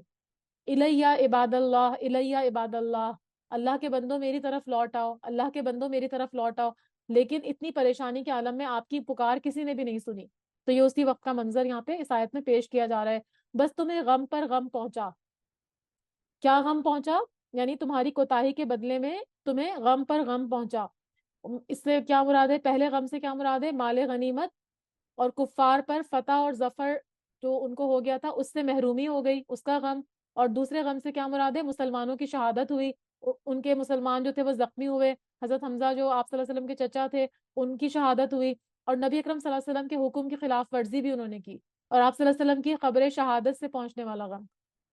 الیہ عباد اللہ، الیہ عباد اللہ، اللہ کے بندوں میری طرف لوٹ آؤ، اللہ کے بندوں میری طرف لوٹ آؤ۔ لیکن اتنی پریشانی کے عالم میں آپ کی پکار کسی نے بھی نہیں سنی۔ تو یہ اسی وقت کا منظر یہاں پہ اس آیت میں پیش کیا جا رہا ہے۔ بس تمہیں غم پر غم پہنچا۔ کیا غم پہنچا؟ یعنی تمہاری کوتاہی کے بدلے میں تمہیں غم پر غم پہنچا۔ اس سے کیا مراد ہے؟ پہلے غم سے کیا مراد ہے؟ مال غنیمت اور کفار پر فتح اور ظفر جو ان کو ہو گیا تھا اس سے محرومی ہو گئی، اس کا غم۔ اور دوسرے غم سے کیا مراد ہے؟ مسلمانوں کی شہادت ہوئی، ان کے مسلمان جو تھے وہ زخمی ہوئے، حضرت حمزہ جو آپ صلی اللہ علیہ وسلم کے چچا تھے ان کی شہادت ہوئی، اور نبی اکرم صلی اللہ علیہ وسلم کے حکم کی خلاف ورزی بھی انہوں نے کی، اور آپ صلی اللہ علیہ وسلم کی قبر شہادت سے پہنچنے والا غم۔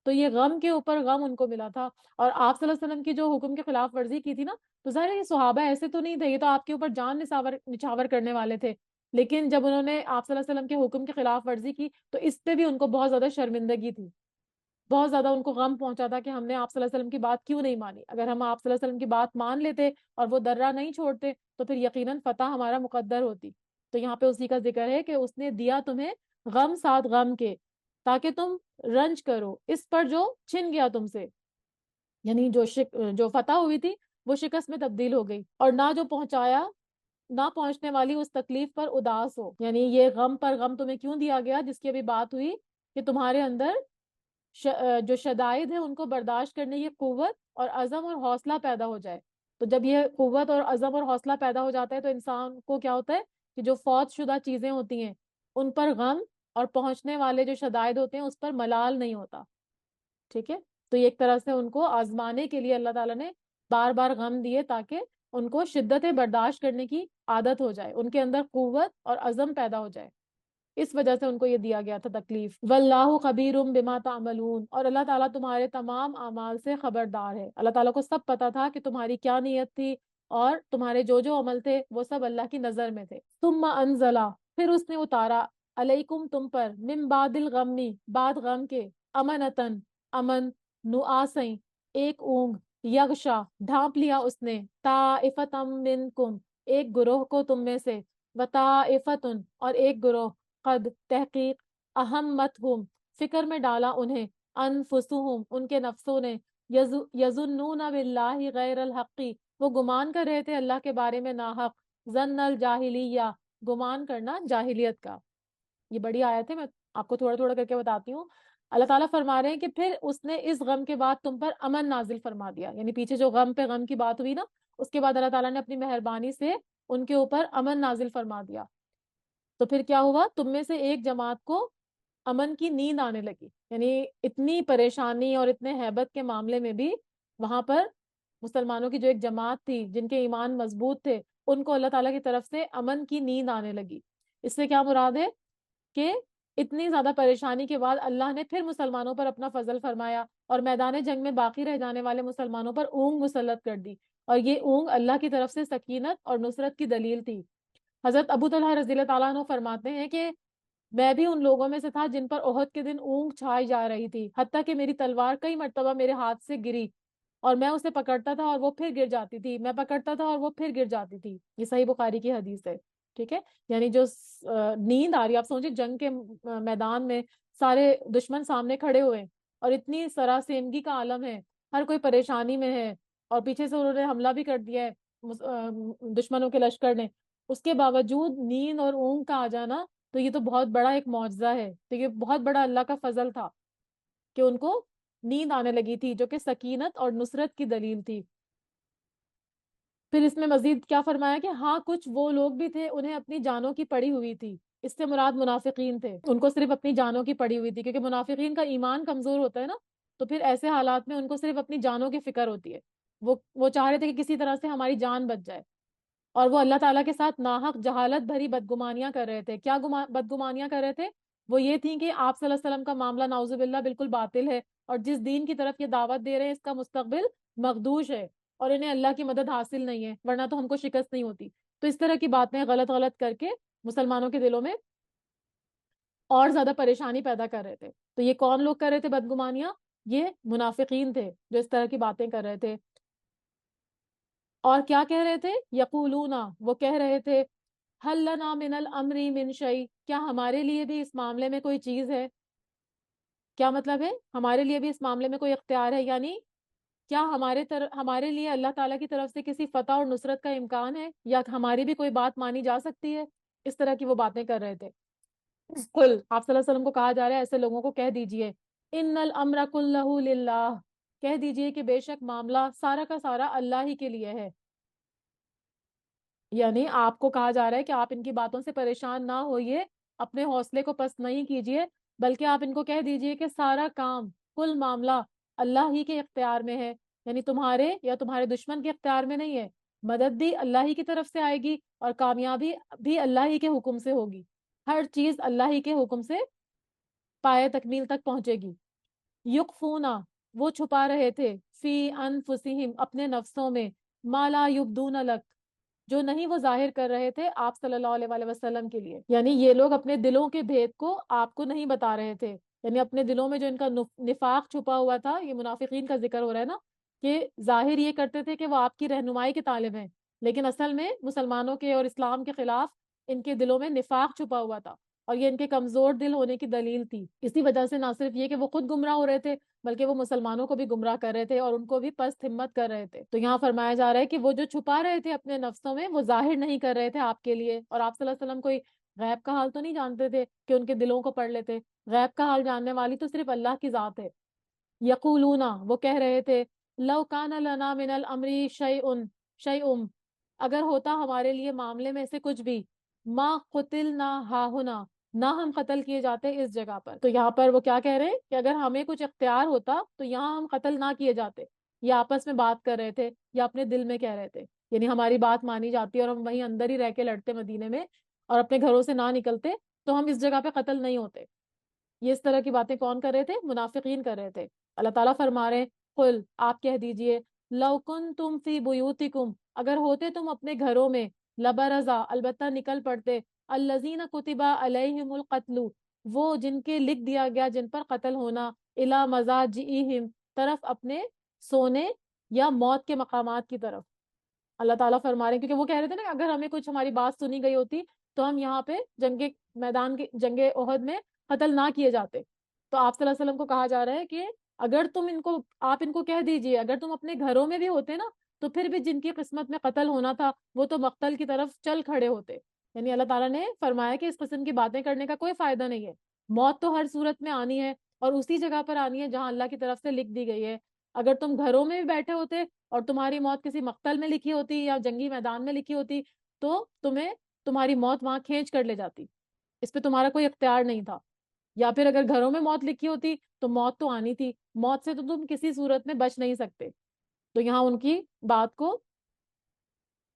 تو یہ غم کے اوپر غم ان کو ملا تھا، اور آپ صلی اللہ علیہ وسلم کی جو حکم کی خلاف ورزی کی تھی نا، تو ظاہر ہے یہ صحابہ ایسے تو نہیں تھے، یہ تو آپ کے اوپر جان نچھاور کرنے والے تھے، لیکن جب انہوں نے آپ صلی اللہ علیہ وسلم کے حکم کی خلاف ورزی کی تو اس پہ بھی ان کو بہت زیادہ شرمندگی تھی، بہت زیادہ ان کو غم پہنچا تھا کہ ہم نے آپ صلی اللہ علیہ وسلم کی بات کیوں نہیں مانی۔ اگر ہم آپ صلی اللہ علیہ وسلم کی بات مان لیتے اور وہ درہ نہیں چھوڑتے تو پھر یقیناً فتح ہمارا مقدر ہوتی۔ تو یہاں پہ اسی کا ذکر ہے کہ اس نے دیا تمہیں غم ساتھ غم کے تاکہ تم رنج کرو اس پر جو چھن گیا تم سے، یعنی جو فتح ہوئی تھی وہ شکست میں تبدیل ہو گئی، اور نہ جو پہنچایا، نہ پہنچنے والی اس تکلیف پر اداس ہو۔ یعنی یہ غم پر غم تمہیں کیوں دیا گیا؟ جس کی ابھی بات ہوئی کہ تمہارے اندر جو شدائد ہے ان کو برداشت کرنے کی قوت اور عزم اور حوصلہ پیدا ہو جائے۔ تو جب یہ قوت اور عزم اور حوصلہ پیدا ہو جاتا ہے تو انسان کو کیا ہوتا ہے کہ جو فوت شدہ چیزیں ہوتی ہیں ان پر غم، اور پہنچنے والے جو شدائد ہوتے ہیں اس پر ملال نہیں ہوتا۔ ٹھیک ہے، تو یہ ایک طرح سے ان کو آزمانے کے لیے اللہ تعالیٰ نے بار بار غم دیے تاکہ ان کو شدت برداشت کرنے کی عادت ہو جائے، ان کے اندر قوت اور عزم پیدا ہو جائے، اس وجہ سے ان کو یہ دیا گیا تھا تکلیف۔ واللہ خبیر بما تعملون، اور اللہ تعالیٰ تمہارے تمام اعمال سے خبردار ہے۔ اللہ تعالیٰ کو سب پتا تھا کہ تمہاری کیا نیت تھی، اور تمہارے جو عمل تھے وہ سب اللہ کی نظر میں تھے۔ ثم انزلا، پھر اس نے اتارا، علیکم تم پر، من بعد الغمی، بعد غم کے، امنتن، امن، نعاسیں، ایک اونگ، یغشا، ڈھانپ لیا اس نے، طائفتم منکم، ایک گروہ کو تم میں سے، وطائفتن، اور ایک گروہ، قد، تحقیق، اہمتہم، فکر میں ڈالا انہیں، انفسہم، ان کے نفسوں نے، یظنون باللہ غیر الحقی، وہ گمان کر رہے تھے اللہ کے بارے میں ناحق، ظن الجاہلیہ، گمان کرنا جاہلیت کا۔ یہ بڑی آیت ہے، میں آپ کو تھوڑا تھوڑا کر کے بتاتی ہوں۔ اللہ تعالیٰ فرما رہے ہیں کہ پھر اس نے اس غم کے بعد تم پر امن نازل فرما دیا، یعنی پیچھے جو غم پہ غم کی بات ہوئی نا، اس کے بعد اللہ تعالیٰ نے اپنی مہربانی سے ان کے اوپر امن نازل فرما دیا۔ تو پھر کیا ہوا؟ تم میں سے ایک جماعت کو امن کی نیند آنے لگی، یعنی اتنی پریشانی اور اتنے ہیبت کے معاملے میں بھی وہاں پر مسلمانوں کی جو ایک جماعت تھی جن کے ایمان مضبوط تھے ان کو اللہ تعالیٰ کی طرف سے امن کی نیند آنے لگی۔ اس سے کیا مراد ہے کہ اتنی زیادہ پریشانی کے بعد اللہ نے پھر مسلمانوں پر اپنا فضل فرمایا اور میدان جنگ میں باقی رہ جانے والے مسلمانوں پر اونگ مسلط کر دی، اور یہ اونگ اللہ کی طرف سے سکینت اور نصرت کی دلیل تھی۔ حضرت ابو طلحہ رضی اللہ تعالیٰ عنہ فرماتے ہیں کہ میں بھی ان لوگوں میں سے تھا جن پر احد کے دن اونگ چھائی جا رہی تھی، حتیٰ کہ میری تلوار کئی مرتبہ میرے ہاتھ سے گری اور میں اسے پکڑتا تھا اور وہ پھر گر جاتی تھی، میں پکڑتا تھا اور وہ پھر گر جاتی تھی۔ یہ صحیح بخاری کی حدیث ہے، ٹھیک ہے؟ یعنی جو نیند آ رہی ہے، آپ سوچیں جنگ کے میدان میں سارے دشمن سامنے کھڑے ہوئے ہیں اور اتنی سراسیمگی کا عالم ہے، ہر کوئی پریشانی میں ہے اور پیچھے سے انہوں نے حملہ بھی کر دیا ہے دشمنوں کے لشکر نے، اس کے باوجود نیند اور اونگ کا آ جانا، تو یہ تو بہت بڑا ایک معجزہ ہے، تو یہ بہت بڑا اللہ کا فضل تھا کہ ان کو نیند آنے لگی تھی، جو کہ سکینت اور نصرت کی دلیل تھی۔ پھر اس میں مزید کیا فرمایا کہ ہاں کچھ وہ لوگ بھی تھے انہیں اپنی جانوں کی پڑی ہوئی تھی، اس سے مراد منافقین تھے، ان کو صرف اپنی جانوں کی پڑی ہوئی تھی، کیونکہ منافقین کا ایمان کمزور ہوتا ہے نا، تو پھر ایسے حالات میں ان کو صرف اپنی جانوں کی فکر ہوتی ہے، وہ چاہ رہے تھے کہ کسی طرح سے ہماری جان بچ جائے، اور وہ اللہ تعالیٰ کے ساتھ ناحق جہالت بھری بدگمانیاں کر رہے تھے۔ کیا بدگمانیاں کر رہے تھے؟ وہ یہ تھیں کہ آپ صلی اللہ علیہ وسلم کا معاملہ نعوذ باللہ بالکل باطل ہے، اور جس دین کی طرف یہ دعوت دے رہے ہیں اس کا مستقبل مخدوش ہے، اور انہیں اللہ کی مدد حاصل نہیں ہے، ورنہ تو ہم کو شکست نہیں ہوتی۔ تو اس طرح کی باتیں غلط غلط کر کے مسلمانوں کے دلوں میں اور زیادہ پریشانی پیدا کر رہے تھے۔ تو یہ کون لوگ کر رہے تھے بدگمانیاں؟ یہ منافقین تھے جو اس طرح کی باتیں کر رہے تھے۔ اور کیا کہہ رہے تھے؟ یقولون، وہ کہہ رہے تھے، حل لنا من الامر من شیء، کیا ہمارے لیے بھی اس معاملے میں کوئی چیز ہے؟ کیا مطلب ہے ہمارے لیے بھی اس معاملے میں کوئی اختیار ہے؟ یعنی کیا ہمارے لیے اللہ تعالیٰ کی طرف سے کسی فتح اور نصرت کا امکان ہے، یا ہماری بھی کوئی بات مانی جا سکتی ہے؟ اس طرح کی وہ باتیں کر رہے تھے۔ قل، آپ صلی اللہ علیہ وسلم کو کہا جا رہا ہے ایسے لوگوں کو کہہ دیجئے، ان الامر کلہ للہ، کہہ دیجئے کہ بے شک معاملہ سارا کا سارا اللہ ہی کے لیے ہے۔ یعنی آپ کو کہا جا رہا ہے کہ آپ ان کی باتوں سے پریشان نہ ہوئیے، اپنے حوصلے کو پست نہیں کیجئے، بلکہ آپ ان کو کہہ دیجئے کہ سارا کام، کل معاملہ اللہ ہی کے اختیار میں ہے، یعنی تمہارے یا تمہارے دشمن کے اختیار میں نہیں ہے، مدد بھی اللہ ہی کی طرف سے آئے گی اور کامیابی بھی اللہ ہی کے حکم سے ہوگی، ہر چیز اللہ ہی کے حکم سے پائے تکمیل تک پہنچے گی۔ یخفونا، وہ چھپا رہے تھے، فی انفسہم، اپنے نفسوں میں، ما لا یبدون لک، جو نہیں وہ ظاہر کر رہے تھے آپ صلی اللہ علیہ وآلہ وسلم کے لیے، یعنی یہ لوگ اپنے دلوں کے بھید کو آپ کو نہیں بتا رہے تھے، یعنی اپنے دلوں میں جو ان کا نفاق چھپا ہوا تھا، یہ منافقین کا ذکر ہو رہا ہے نا، کہ ظاہر یہ کرتے تھے کہ وہ آپ کی رہنمائی کے طالب ہیں، لیکن اصل میں مسلمانوں کے اور اسلام کے خلاف ان کے دلوں میں نفاق چھپا ہوا تھا، اور یہ ان کے کمزور دل ہونے کی دلیل تھی۔ اسی وجہ سے نہ صرف یہ کہ وہ خود گمراہ ہو رہے تھے، بلکہ وہ مسلمانوں کو بھی گمراہ کر رہے تھے اور ان کو بھی پست ہمت کر رہے تھے۔ تو یہاں فرمایا جا رہا ہے کہ وہ جو چھپا رہے تھے اپنے نفسوں میں، وہ ظاہر نہیں کر رہے تھے آپ کے لیے، اور آپ صلی اللہ علیہ وسلم کوئی غیب کا حال تو نہیں جانتے تھے کہ ان کے دلوں کو پڑھ لیتے، غیب کا حال جاننے والی تو صرف اللہ کی ذات ہے۔ یقولون، وہ کہہ رہے تھے، لو کان لنا من الامر شیء، اگر ہوتا ہمارے لیے معاملے میں سے کچھ بھی، ما قتلنا ہاہنا، نہ ہم قتل کیے جاتے اس جگہ پر۔ تو یہاں پر وہ کیا کہہ رہے ہیں کہ اگر ہمیں کچھ اختیار ہوتا تو یہاں ہم قتل نہ کیے جاتے، یا آپس میں بات کر رہے تھے یا اپنے دل میں کہہ رہے تھے، یعنی ہماری بات مانی جاتی اور ہم وہیں اندر ہی رہ کے لڑتے مدینے میں اور اپنے گھروں سے نہ نکلتے، تو ہم اس جگہ پہ قتل نہیں ہوتے۔ یہ اس طرح کی باتیں کون کر رہے تھے؟ منافقین کر رہے تھے۔ اللہ تعالیٰ فرما رہے ہیں، قل، آپ کہہ دیجئے، لو کنتم فی بیوتکم، اگر ہوتے تم اپنے گھروں میں، لبرزا، البتہ نکل پڑتے، الذین کتب علیہم القتل، وہ جن کے لکھ دیا گیا جن پر قتل ہونا، الی مضاجعہم، طرف اپنے سونے یا موت کے مقامات کی طرف۔ اللہ تعالیٰ فرما رہے ہیں کیونکہ وہ کہہ رہے تھے نا کہ اگر ہمیں کچھ ہماری بات سنی گئی ہوتی تو ہم یہاں پہ جنگ احد میں قتل نہ کیے جاتے۔ تو آپ صلی اللہ علیہ وسلم کو کہا جا رہا ہے کہ اگر آپ ان کو کہہ دیجئے، اگر تم اپنے گھروں میں بھی ہوتے نا، تو پھر بھی جن کی قسمت میں قتل ہونا تھا وہ تو مقتل کی طرف چل کھڑے ہوتے۔ یعنی اللہ تعالیٰ نے فرمایا کہ اس قسم کی باتیں کرنے کا کوئی فائدہ نہیں ہے، موت تو ہر صورت میں آنی ہے، اور اسی جگہ پر آنی ہے جہاں اللہ کی طرف سے لکھ دی گئی ہے۔ اگر تم گھروں میں بھی بیٹھے ہوتے اور تمہاری موت کسی مقتل میں لکھی ہوتی یا جنگی میدان میں لکھی ہوتی، تو تمہاری موت وہاں کھینچ کر لے جاتی، اس پہ تمہارا کوئی اختیار نہیں تھا۔ یا پھر اگر گھروں میں موت لکھی ہوتی تو موت تو آنی تھی، موت سے تو تم کسی صورت میں بچ نہیں سکتے۔ تو یہاں ان کی بات کو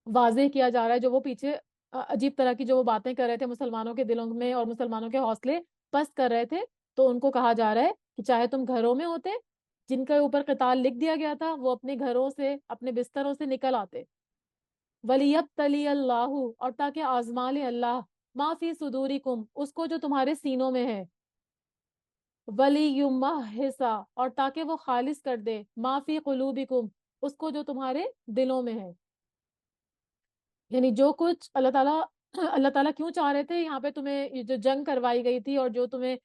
واضح کیا جا رہا ہے، جو وہ پیچھے عجیب طرح کی جو وہ باتیں کر رہے تھے مسلمانوں کے دلوں میں اور مسلمانوں کے حوصلے پست کر رہے تھے، تو ان کو کہا جا رہا ہے کہ چاہے تم گھروں میں ہوتے، جن کے اوپر قتال لکھ دیا گیا تھا، وہ اپنے گھروں سے، اپنے بستروں سے نکل آتے، وَلِيَبْتَلِيَ اللَّهُ، اور تاکہ آزما لے اللہ، ما فی صدورکم، اس کو جو تمہارے سینوں میں ہے، وَلِيُمَحِّصَ، اور تاکہ وہ خالص کر دے، ما فی قلوبکم، اس کو جو تمہارے دلوں میں ہے. یعنی جو کچھ اللہ تعالیٰ کیوں چاہ رہے تھے یہاں پہ تمہیں، یہ جو جنگ کروائی گئی تھی اور جو تمہیں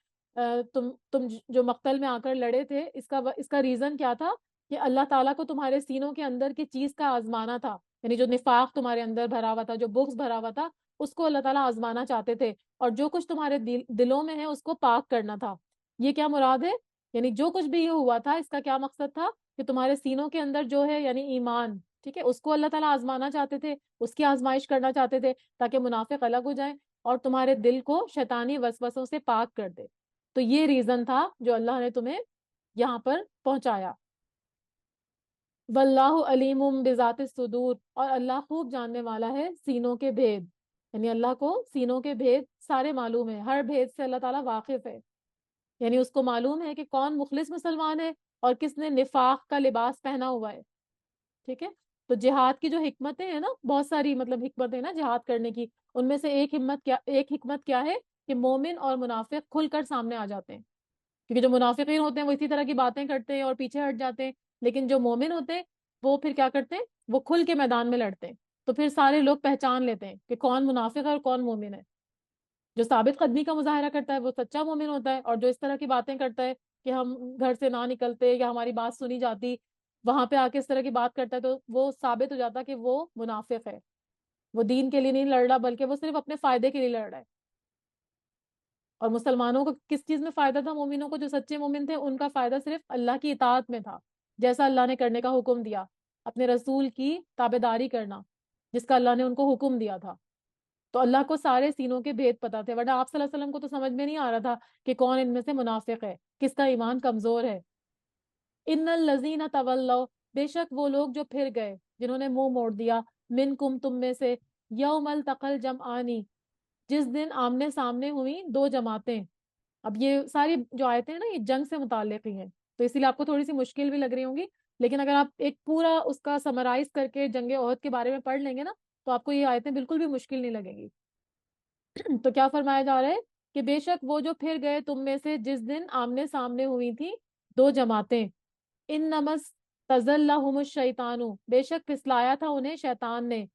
تم جو مقتل میں آ کر لڑے تھے، اس کا ریزن کیا تھا؟ کہ اللہ تعالیٰ کو تمہارے سینوں کے اندر کی چیز کا آزمانا تھا. یعنی جو نفاق تمہارے اندر بھرا ہوا تھا، جو بغض بھرا ہوا تھا، اس کو اللہ تعالیٰ آزمانا چاہتے تھے، اور جو کچھ تمہارے دلوں میں ہے اس کو پاک کرنا تھا. یہ کیا مراد ہے؟ یعنی جو کچھ بھی یہ ہوا تھا، اس کا کیا مقصد تھا؟ کہ تمہارے سینوں کے اندر جو ہے یعنی ایمان، ٹھیک ہے، اس کو اللہ تعالیٰ آزمانا چاہتے تھے، اس کی آزمائش کرنا چاہتے تھے، تاکہ منافق الگ ہو جائیں اور تمہارے دل کو شیطانی وسوسوں سے پاک کر دے. تو یہ ریزن تھا جو اللہ نے تمہیں یہاں پر پہنچایا. واللہ علیم بذات الصدور، اور اللہ خوب جاننے والا ہے سینوں کے بھید. یعنی اللہ کو سینوں کے بھید سارے معلوم ہے، ہر بھید سے اللہ تعالیٰ واقف ہے. یعنی اس کو معلوم ہے کہ کون مخلص مسلمان ہے اور کس نے نفاق کا لباس پہنا ہوا ہے. ٹھیک ہے. تو جہاد کی جو حکمتیں ہیں نا، بہت ساری مطلب حکمتیں نا جہاد کرنے کی، ان میں سے ایک حکمت کیا ہے؟ کہ مومن اور منافق کھل کر سامنے آ جاتے ہیں. کیونکہ جو منافقین ہوتے ہیں وہ اسی طرح کی باتیں کرتے ہیں اور پیچھے ہٹ جاتے ہیں، لیکن جو مومن ہوتے ہیں وہ پھر کیا کرتے ہیں؟ وہ کھل کے میدان میں لڑتے ہیں. تو پھر سارے لوگ پہچان لیتے ہیں کہ کون منافق ہے اور کون مومن ہے. جو ثابت قدمی کا مظاہرہ کرتا ہے وہ سچا مومن ہوتا ہے، اور جو اس طرح کی باتیں کرتا ہے کہ ہم گھر سے نہ نکلتے یا ہماری بات سنی جاتی، وہاں پہ آ کے اس طرح کی بات کرتا ہے، تو وہ ثابت ہو جاتا کہ وہ منافق ہے. وہ دین کے لیے نہیں لڑ رہا بلکہ وہ صرف اپنے فائدے کے لیے لڑ رہا ہے. اور مسلمانوں کو کس چیز میں فائدہ تھا؟ مومنوں کو، جو سچے مومن تھے ان کا فائدہ صرف اللہ کی اطاعت میں تھا، جیسا اللہ نے کرنے کا حکم دیا، اپنے رسول کی تابعداری کرنا جس کا اللہ نے ان کو حکم دیا تھا. تو اللہ کو سارے سینوں کے بھید پتا تھے، ورنہ آپ صلی اللہ علیہ وسلم کو تو سمجھ میں نہیں آ رہا تھا کہ کون ان میں سے منافق ہے، کس کا ایمان کمزور ہے. ان الذین تولوا، بے شک وہ لوگ جو پھر گئے، جنہوں نے منہ موڑ دیا، منکم، تم میں سے، یوم التقى الجمعانی، جس دن آمنے سامنے ہوئی دو جماعتیں. اب یہ ساری جو آیتیں ہیں نا، یہ جنگ سے متعلق ہی ہیں، تو اسی لیے آپ کو تھوڑی سی مشکل بھی لگ رہی ہوں گی، لیکن اگر آپ ایک پورا اس کا سمرائز کر کے جنگ احد کے بارے میں پڑھ لیں گے نا، تو آپ کو یہ آیتیں بالکل بھی مشکل نہیں لگیں گی. تو کیا فرمایا جا رہا ہے؟ کہ بے شک وہ جو پھر گئے تم میں سے جس دن آمنے سامنے ہوئی تھی دو جماعتیں، ان نمس تزلہم الشیطان، بے شک پھسلایا تھا انہیں شیطان نے،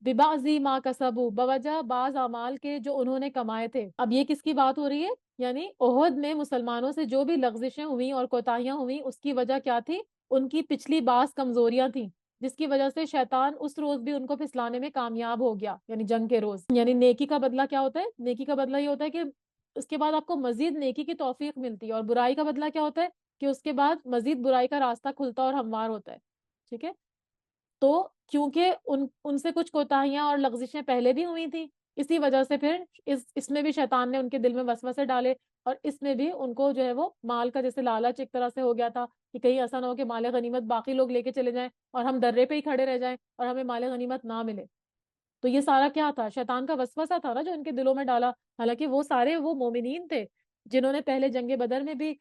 ببعضی ما کسبوا، بوجہ بعض اعمال کے جو انہوں نے کمائے تھے. اب یہ کس کی بات ہو رہی ہے؟ یعنی احد میں مسلمانوں سے جو بھی لغزشیں ہوئیں اور کوتاہیاں ہوئیں، اس کی وجہ کیا تھی؟ ان کی پچھلی بعض کمزوریاں تھیں، جس کی وجہ سے شیطان اس روز بھی ان کو پھسلانے میں کامیاب ہو گیا، یعنی جنگ کے روز. یعنی نیکی کا بدلہ کیا ہوتا ہے؟ نیکی کا بدلہ یہ ہوتا ہے کہ اس کے بعد آپ کو مزید نیکی کی توفیق ملتی ہے، اور برائی کا بدلہ کیا ہوتا ہے؟ کہ اس کے بعد مزید برائی کا راستہ کھلتا اور ہموار ہوتا ہے. ٹھیک ہے. تو کیونکہ ان سے کچھ کوتاہیاں اور لغزشیں پہلے بھی ہوئی تھیں، اسی وجہ سے پھر اس میں بھی شیطان نے ان کے دل میں وسوسے ڈالے، اور اس میں بھی ان کو جو ہے وہ مال کا جیسے لالچ ایک طرح سے ہو گیا تھا کہ کہیں ایسا نہ ہو کہ مال غنیمت باقی لوگ لے کے چلے جائیں اور ہم درے پہ ہی کھڑے رہ جائیں اور ہمیں مال غنیمت نہ ملے. تو یہ سارا کیا تھا؟ شیطان کا وسوسہ تھا نا جو ان کے دلوں میں ڈالا. حالانکہ وہ سارے وہ مومنین تھے جنہوں نے پہلے جنگ بدر میں بھی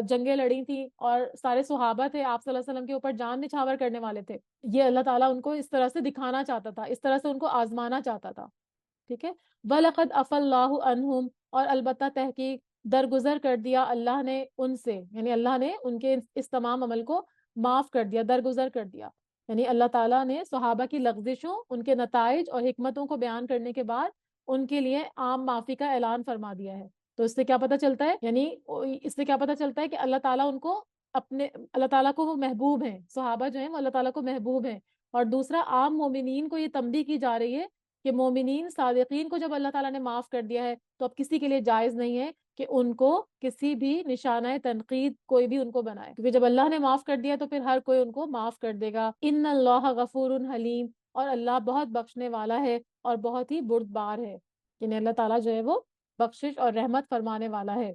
جنگیں لڑی تھیں، اور سارے صحابہ تھے آپ صلی اللہ علیہ وسلم کے اوپر جان نچھاور کرنے والے تھے. یہ اللہ تعالیٰ ان کو اس طرح سے دکھانا چاہتا تھا، اس طرح سے ان کو آزمانا چاہتا تھا. ٹھیک ہے. وَلَقَدْ عَفَا اللَّهُ عَنْهُمْ، اور البتہ تحقیق درگزر کر دیا اللہ نے ان سے، یعنی اللہ نے ان کے اس تمام عمل کو معاف کر دیا، درگزر کر دیا. یعنی اللہ تعالیٰ نے صحابہ کی لغزشوں، ان کے نتائج اور حکمتوں کو بیان کرنے کے بعد ان کے لیے عام معافی کا اعلان فرما دیا ہے. تو اس سے کیا پتہ چلتا ہے؟ یعنی اس سے کیا پتہ چلتا ہے کہ اللہ تعالیٰ ان کو اللہ تعالیٰ کو وہ محبوب ہیں، صحابہ جو ہیں وہ اللہ تعالیٰ کو محبوب ہیں. اور دوسرا، عام مومنین کو یہ تنبیہ کی جا رہی ہے کہ مومنین صادقین کو جب اللہ تعالیٰ نے معاف کر دیا ہے تو اب کسی کے لیے جائز نہیں ہے کہ ان کو کسی بھی نشانہ تنقید کوئی بھی ان کو بنائے، کیونکہ جب اللہ نے معاف کر دیا تو پھر ہر کوئی ان کو معاف کر دے گا. ان اللہ غفور حلیم، اور اللہ بہت بخشنے والا ہے اور بہت ہی بردبار ہے. یعنی اللہ تعالیٰ جو ہے وہ بخشش اور رحمت فرمانے والا ہے.